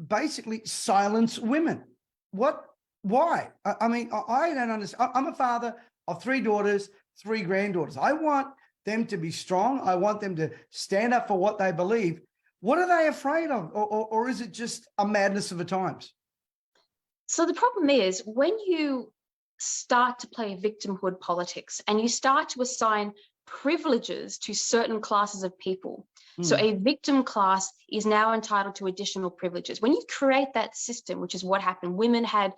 S1: basically silence women? Why? I mean, I don't understand. I'm a father of 3 daughters, 3 granddaughters. I want them to be strong. I want them to stand up for what they believe. What are they afraid of? Or is it just a madness of the times?
S17: So the problem is when you start to play victimhood politics and you start to assign privileges to certain classes of people. So a victim class is now entitled to additional privileges. When you create that system, which is what happened, women had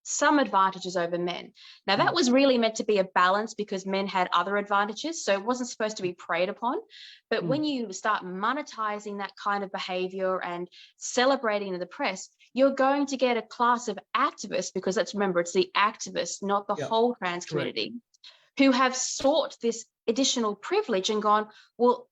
S17: some advantages over men. Now, that was really meant to be a balance because men had other advantages, so it wasn't supposed to be preyed upon. But when you start monetizing that kind of behavior and celebrating in the press, you're going to get a class of activists, because let's remember, it's the activists, not the whole trans community, who have sought this additional privilege and gone, well,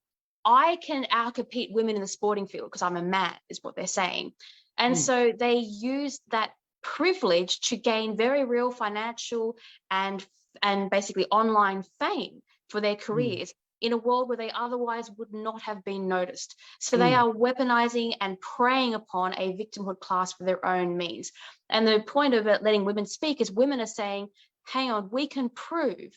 S17: I can outcompete women in the sporting field because I'm a man, is what they're saying. And so they use that privilege to gain very real financial and basically online fame for their careers in a world where they otherwise would not have been noticed. So they are weaponizing and preying upon a victimhood class for their own means. And the point of it letting women speak is women are saying, hang on, we can prove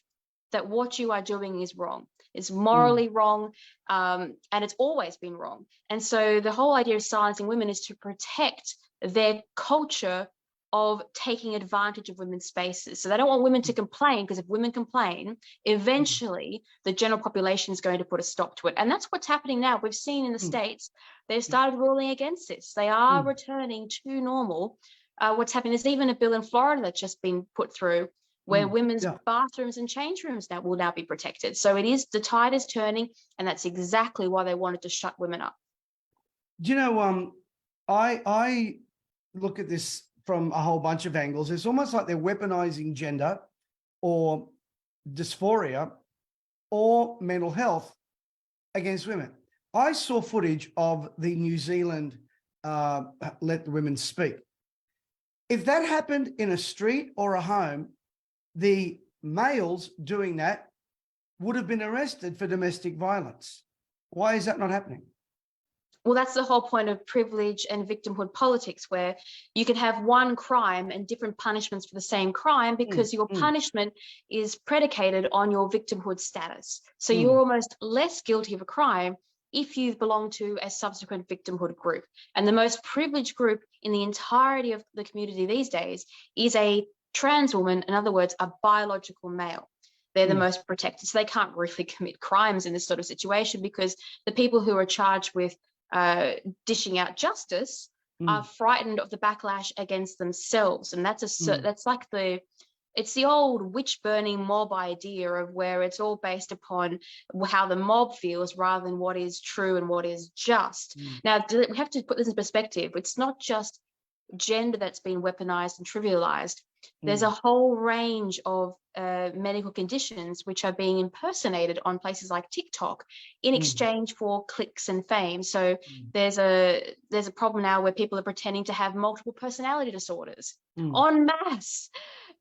S17: that what you are doing is wrong. It's morally wrong, and it's always been wrong. And so the whole idea of silencing women is to protect their culture of taking advantage of women's spaces. So they don't want women to complain, because if women complain, eventually the general population is going to put a stop to it. And that's what's happening now. We've seen in the States, they've started ruling against this. They are returning to normal. What's happening, there's even a bill in Florida that's just been put through where women's bathrooms and change rooms will now be protected. So it is, the tide is turning, and that's exactly why they wanted to shut women up.
S1: Do you know, I look at this from a whole bunch of angles. It's almost like they're weaponizing gender or dysphoria or mental health against women. I saw footage of the New Zealand Let the Women Speak. If that happened in a street or a home, the males doing that would have been arrested for domestic violence. Why is that not happening?
S17: Well, that's the whole point of privilege and victimhood politics, where you can have one crime and different punishments for the same crime because your punishment is predicated on your victimhood status. So you're almost less guilty of a crime if you belong to a subsequent victimhood group. And the most privileged group in the entirety of the community these days is a trans woman, in other words, a biological male. They're the most protected. So they can't really commit crimes in this sort of situation, because the people who are charged with dishing out justice are frightened of the backlash against themselves. And that's that's like it's the old witch burning mob idea of where it's all based upon how the mob feels rather than what is true and what is just. Now, we have to put this in perspective. It's not just gender that's been weaponized and trivialized. There's a whole range of medical conditions which are being impersonated on places like TikTok in exchange for clicks and fame. So there's a problem now where people are pretending to have multiple personality disorders en masse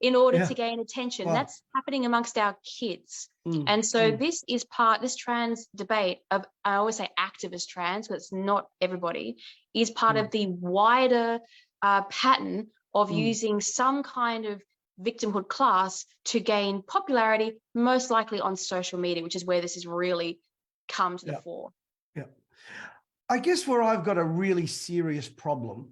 S17: in order to gain attention. That's happening amongst our kids. And so this trans debate of, I always say activist trans, but it's not everybody, is part of the wider pattern of using some kind of victimhood class to gain popularity, most likely on social media, which is where this has really come to the fore.
S1: Yeah. I guess where I've got a really serious problem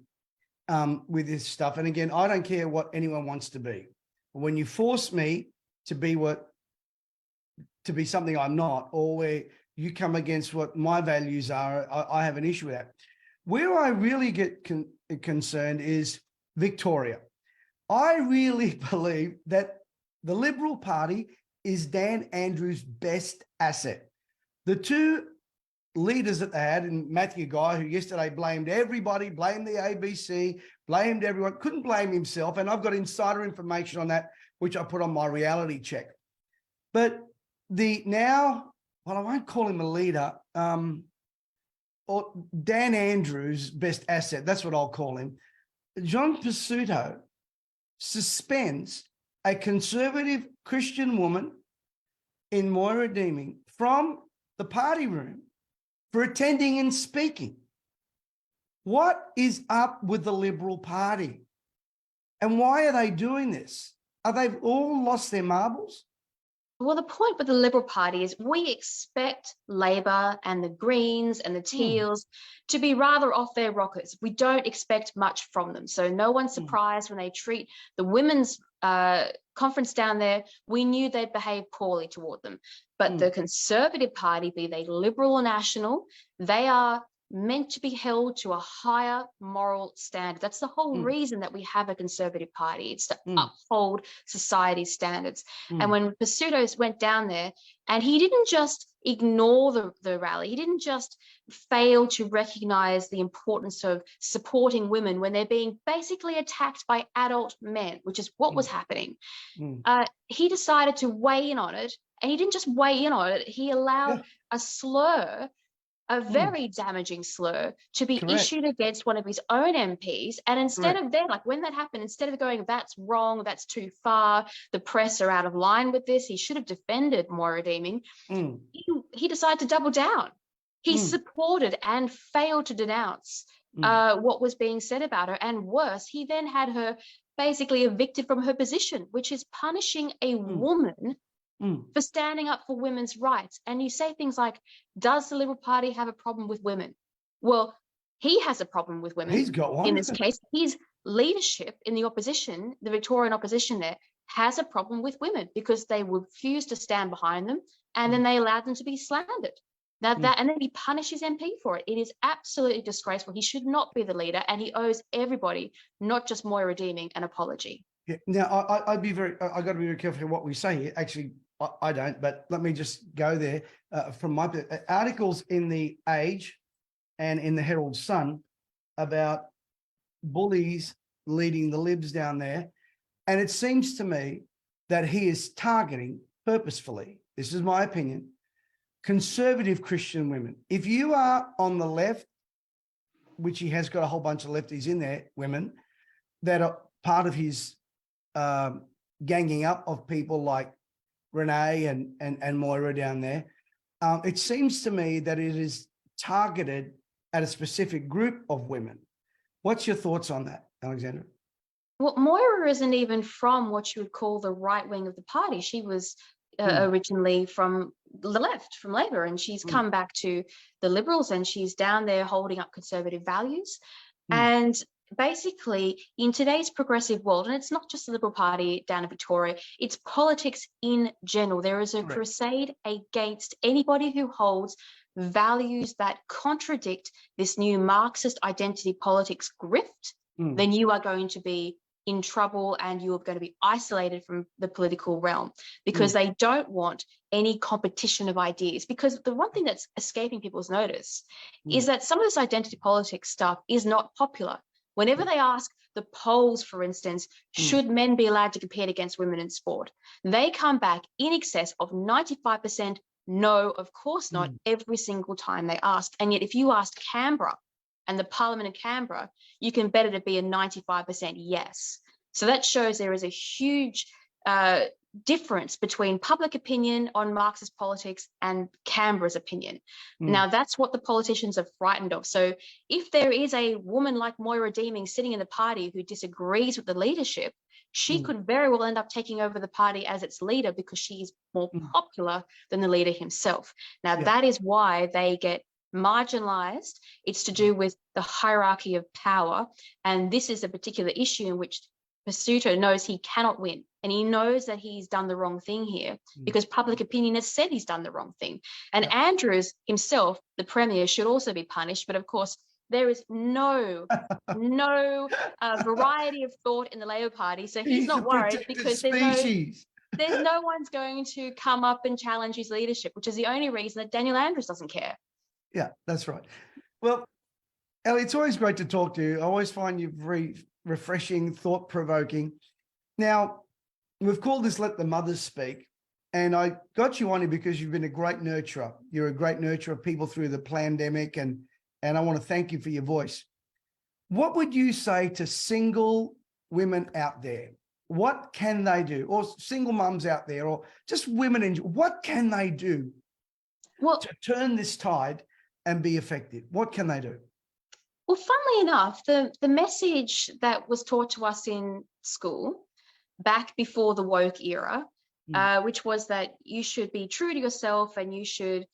S1: with this stuff, and again, I don't care what anyone wants to be. When you force me to be something I'm not, or where you come against what my values are, I have an issue with that. Where I really get concerned is Victoria. I really believe that the Liberal Party is Dan Andrews' best asset. The two leaders that they had, and Matthew Guy, who yesterday blamed everybody, blamed the ABC, blamed everyone, couldn't blame himself. And I've got insider information on that, which I put on my reality check. But I won't call him a leader, or Dan Andrews' best asset, that's what I'll call him. John Pesutto suspends a conservative Christian woman in Moira Deeming from the party room for attending and speaking. What is up with the Liberal Party? And why are they doing this? Are they all lost their marbles?
S17: Well, the point with the Liberal Party is we expect Labor and the Greens and the Teals to be rather off their rockers. We don't expect much from them. So no one's surprised when they treat the women's conference down there. We knew they'd behave poorly toward them. But the Conservative Party, be they Liberal or National, they are meant to be held to a higher moral standard. That's the whole reason that we have a Conservative Party. It's to uphold society's standards. And when Pesutto went down there, and he didn't just ignore the rally, he didn't just fail to recognise the importance of supporting women when they're being basically attacked by adult men, which is what was happening. He decided to weigh in on it, and he didn't just weigh in on it, he allowed a slur, a very damaging slur, to be issued against one of his own MPs. And instead of then, like when that happened, instead of going, that's wrong, that's too far, the press are out of line with this, he should have defended Moira Deeming, he decided to double down. He supported and failed to denounce what was being said about her. And worse, he then had her basically evicted from her position, which is punishing a woman for standing up for women's rights. And you say things like, does the Liberal Party have a problem with women? Well, he has a problem with women.
S1: He's got one.
S17: In this case, his leadership in the opposition, the Victorian opposition there, has a problem with women because they refused to stand behind them, and then they allowed them to be slandered. Now that, and then he punishes MP for it. It is absolutely disgraceful. He should not be the leader, and he owes everybody, not just Moira Deeming, an apology.
S1: Yeah. Now, I got to be very careful what we say here. Actually, I don't, but let me just go there from my articles in the Age and in the Herald Sun about bullies leading the Libs down there. And it seems to me that he is targeting purposefully, this is my opinion, conservative Christian women. If you are on the left, which he has got a whole bunch of lefties in there, women, that are part of his ganging up of people like Renee and Moira down there, it seems to me that it is targeted at a specific group of women. What's your thoughts on that, Alexandra?
S17: Well, Moira isn't even from what you would call the right wing of the party. She was originally from the left, from Labor, and she's come back to the Liberals, and she's down there holding up conservative values. And basically, in today's progressive world, and it's not just the Liberal Party down in Victoria, it's politics in general. There is a crusade against anybody who holds values that contradict this new Marxist identity politics grift. Then you are going to be in trouble, and you are going to be isolated from the political realm, because they don't want any competition of ideas. Because the one thing that's escaping people's notice is that some of this identity politics stuff is not popular. Whenever they ask the polls, for instance, should men be allowed to compete against women in sport, they come back in excess of 95% no, of course not, every single time they ask. And yet if you ask Canberra and the Parliament in Canberra, you can bet it to be a 95% yes. So that shows there is a huge difference between public opinion on Marxist politics and Canberra's opinion. Now, that's what the politicians are frightened of. So if there is a woman like Moira Deeming sitting in the party who disagrees with the leadership, she could very well end up taking over the party as its leader, because she's more popular than the leader himself. Now, that is why they get marginalized. It's to do with the hierarchy of power. And this is a particular issue in which Pesutto knows he cannot win. And he knows that he's done the wrong thing here, because public opinion has said he's done the wrong thing. And Andrews himself, the Premier, should also be punished. But of course, there is no variety of thought in the Labor Party. So he's not worried, because there's no one's going to come up and challenge his leadership, which is the only reason that Daniel Andrews doesn't care.
S1: Yeah, that's right. Well, Ellie, it's always great to talk to you. I always find you very refreshing, thought-provoking. Now, we've called this Let the Mothers Speak, and I got you on here because you've been a great nurturer. You're a great nurturer of people through the pandemic, and I want to thank you for your voice. What would you say to single women out there? What can they do? Or single mums out there, or just women what can they do to turn this tide and be effective? What can they do?
S17: Well, funnily enough, the message that was taught to us in school back before the woke era, which was that you should be true to yourself and you should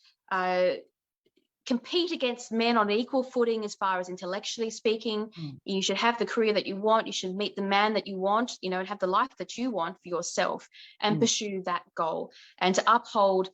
S17: compete against men on equal footing as far as intellectually speaking. You should have the career that you want. You should meet the man that you want, and have the life that you want for yourself and pursue that goal, and to uphold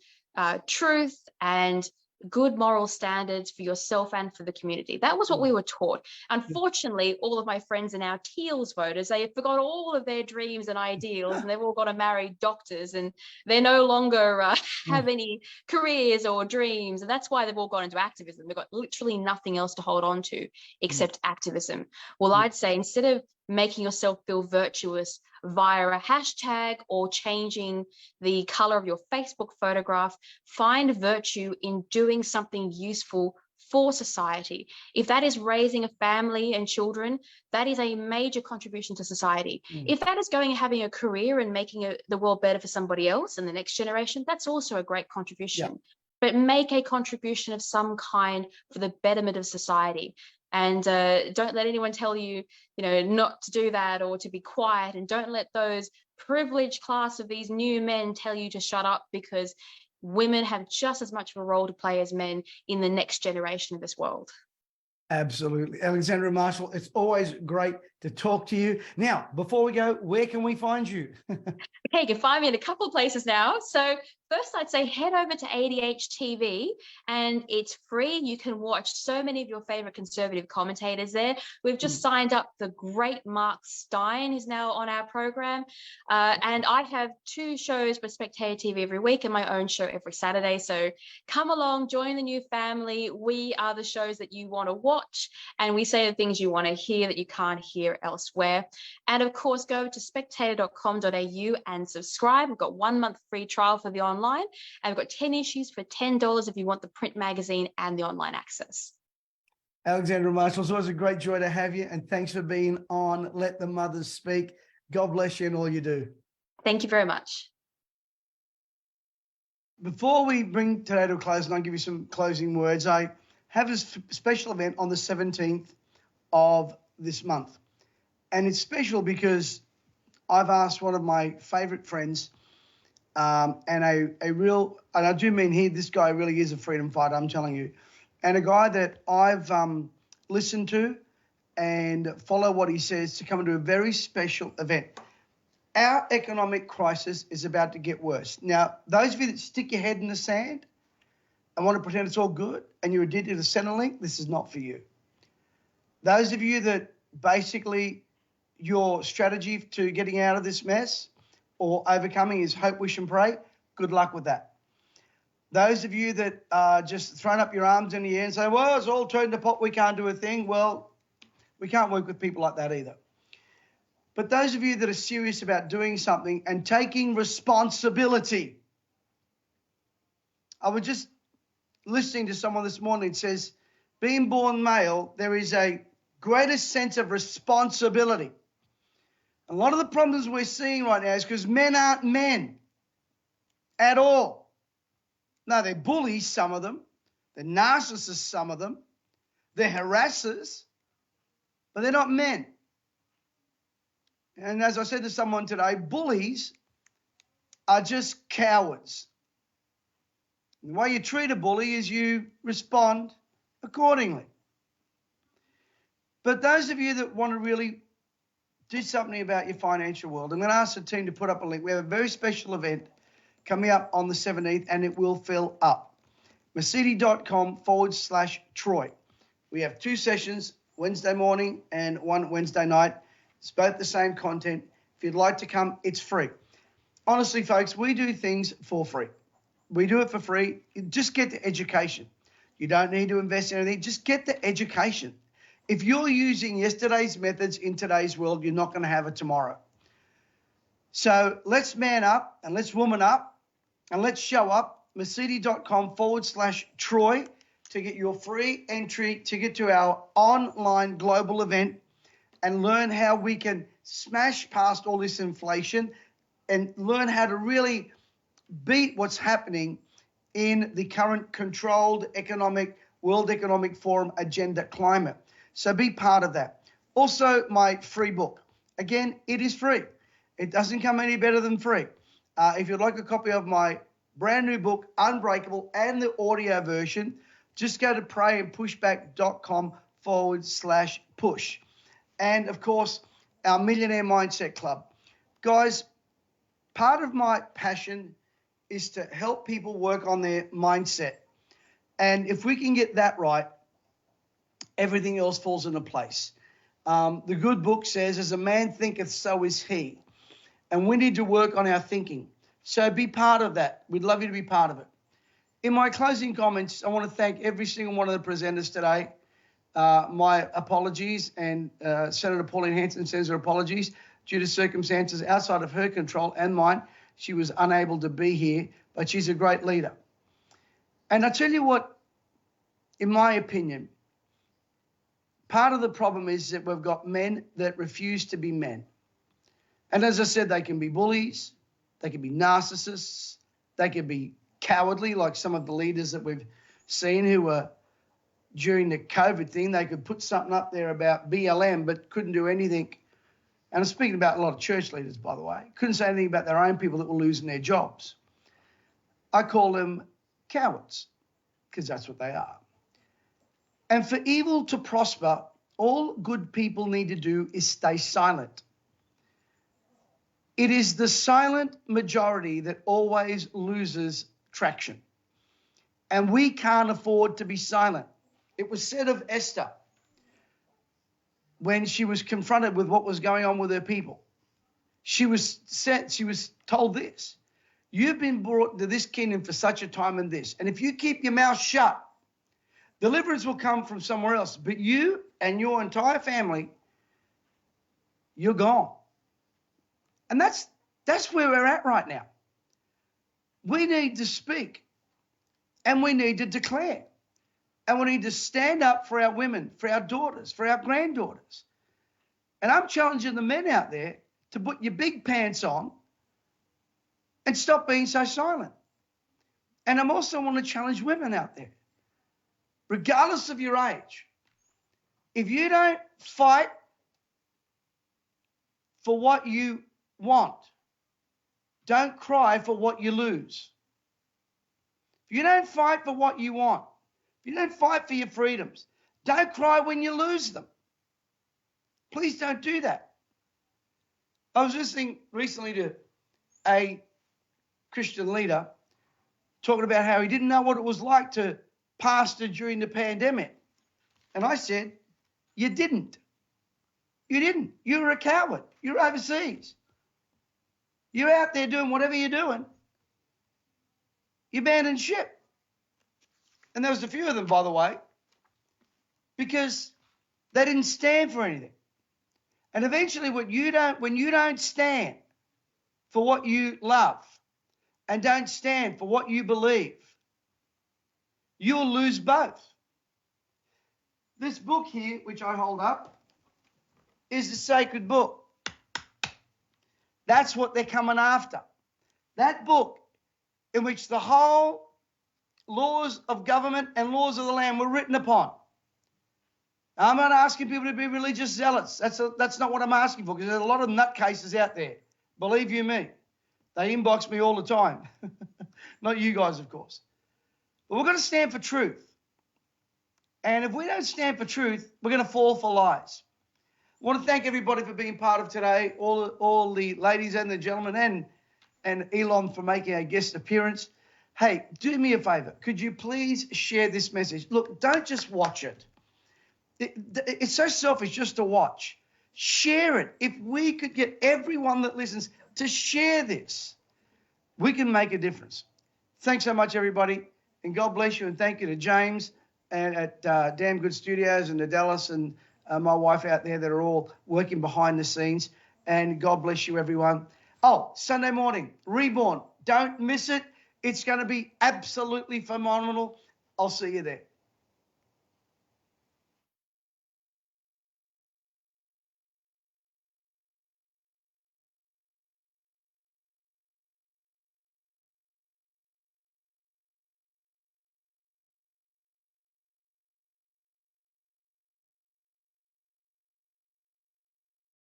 S17: truth and good moral standards for yourself and for the community. That was what we were taught. Unfortunately, all of my friends are now Teals voters. They have forgot all of their dreams and ideals, and they've all got to marry doctors, and they no longer have any careers or dreams. And that's why they've all gone into activism. They've got literally nothing else to hold on to except activism. Well, I'd say instead of making yourself feel virtuous via a hashtag or changing the color of your Facebook photograph, find virtue in doing something useful for society. If that is raising a family and children, that is a major contribution to society. If that is going and having a career and making the world better for somebody else and the next generation, that's also a great contribution. But make a contribution of some kind for the betterment of society. And don't let anyone tell you, not to do that or to be quiet. And don't let those privileged class of these new men tell you to shut up, because women have just as much of a role to play as men in the next generation of this world.
S1: Absolutely. Alexandra Marshall, it's always great to talk to you. Now, before we go, where can we find you?
S17: Okay, you can find me in a couple of places now. So first, I'd say head over to ADH TV, and it's free. You can watch so many of your favorite conservative commentators there. We've just signed up the great Mark Stein, who's now on our program. And I have 2 shows with Spectator TV every week and my own show every Saturday. So come along, join the new family. We are the shows that you want to watch, and we say the things you want to hear that you can't hear elsewhere. And of course, go to spectator.com.au and subscribe. We've got 1 month free trial for the online, and we've got 10 issues for $10 if you want the print magazine and the online access.
S1: Alexandra Marshall, it's always a great joy to have you, and thanks for being on Let the Mothers Speak. God bless you and all you do.
S17: Thank you very much.
S1: Before we bring today to a close, and I'll give you some closing words, I have a special event on the 17th of this month. And it's special because I've asked one of my favourite friends, and I do mean here, this guy really is a freedom fighter, I'm telling you, and a guy that I've listened to and follow what he says, to come into a very special event. Our economic crisis is about to get worse. Now, those of you that stick your head in the sand and want to pretend it's all good and you're addicted to Centrelink, this is not for you. Those of you that basically your strategy to getting out of this mess or overcoming is hope, wish and pray, good luck with that. Those of you that are just throwing up your arms in the air and say, well, it's all turned to pot, we can't do a thing. Well, we can't work with people like that either. But those of you that are serious about doing something and taking responsibility. I was just listening to someone this morning that says, being born male, there is a greater sense of responsibility. A lot of the problems we're seeing right now is because men aren't men at all. No, they're bullies, some of them. They're narcissists, some of them. They're harassers, but they're not men. And as I said to someone today, bullies are just cowards. The way you treat a bully is you respond accordingly. But those of you that want to really do something about your financial world, I'm going to ask the team to put up a link. We have a very special event coming up on the 17th, and it will fill up. Mesiti.com/Troy. We have 2 sessions, Wednesday morning and 1 Wednesday night. It's both the same content. If you'd like to come, it's free. Honestly, folks, we do things for free. We do it for free. You just get the education. You don't need to invest in anything. Just get the education. If you're using yesterday's methods in today's world, you're not going to have it tomorrow. So let's man up and let's woman up and let's show up. Mesiti.com/Troy to get your free entry ticket to our online global event and learn how we can smash past all this inflation and learn how to really beat what's happening in the current controlled World Economic Forum agenda climate. So be part of that. Also, my free book. Again, it is free. It doesn't come any better than free. If you'd like a copy of my brand new book, Unbreakable, and the audio version, just go to prayandpushback.com/push. And of course, our Millionaire Mindset Club. Guys, part of my passion is to help people work on their mindset. And if we can get that right, everything else falls into place. The good book says, as a man thinketh, so is he. And we need to work on our thinking. So be part of that. We'd love you to be part of it. In my closing comments, I want to thank every single one of the presenters today. My apologies, and Senator Pauline Hanson sends her apologies. Due to circumstances outside of her control and mine, she was unable to be here, but she's a great leader. And I tell you what, in my opinion, part of the problem is that we've got men that refuse to be men. And as I said, they can be bullies, they can be narcissists, they can be cowardly, like some of the leaders that we've seen who were, during the COVID thing, they could put something up there about BLM, but couldn't do anything. And I'm speaking about a lot of church leaders, by the way. Couldn't say anything about their own people that were losing their jobs. I call them cowards, because that's what they are. And for evil to prosper, all good people need to do is stay silent. It is the silent majority that always loses traction. And we can't afford to be silent. It was said of Esther when she was confronted with what was going on with her people. She was told this: you've been brought to this kingdom for such a time as this. And if you keep your mouth shut, deliverance will come from somewhere else. But you and your entire family, you're gone. And that's where we're at right now. We need to speak, and we need to declare, and we need to stand up for our women, for our daughters, for our granddaughters. And I'm challenging the men out there to put your big pants on and stop being so silent. And I'm also want to challenge women out there, regardless of your age. If you don't fight for what you want, don't cry for what you lose. If you don't fight for what you want, if you don't fight for your freedoms, don't cry when you lose them. Please don't do that. I was listening recently to a Christian leader talking about how he didn't know what it was like to pastor during the pandemic. And I said, you didn't. You didn't. You were a coward. You're overseas. You're out there doing whatever you're doing. You abandoned ship. And there was a few of them, by the way, because they didn't stand for anything. And eventually when you don't stand for what you love and don't stand for what you believe, you'll lose both. This book here, which I hold up, is the sacred book. That's what they're coming after. That book in which the whole laws of government and laws of the land were written upon. I'm not asking people to be religious zealots. That's not what I'm asking for, because there's a lot of nutcases out there. Believe you me. They inbox me all the time. Not you guys, of course. But we're going to stand for truth. And if we don't stand for truth, we're going to fall for lies. I want to thank everybody for being part of today, all the ladies and the gentlemen, and Elon for making a guest appearance. Hey, do me a favor. Could you please share this message? Look, don't just watch it. It's so selfish just to watch. Share it. If we could get everyone that listens to share this, we can make a difference. Thanks so much, everybody. And God bless you. And thank you to James and at Damn Good Studios and to Dallas and my wife out there that are all working behind the scenes. And God bless you, everyone. Oh, Sunday morning, Reborn. Don't miss it. It's going to be absolutely phenomenal. I'll see you there.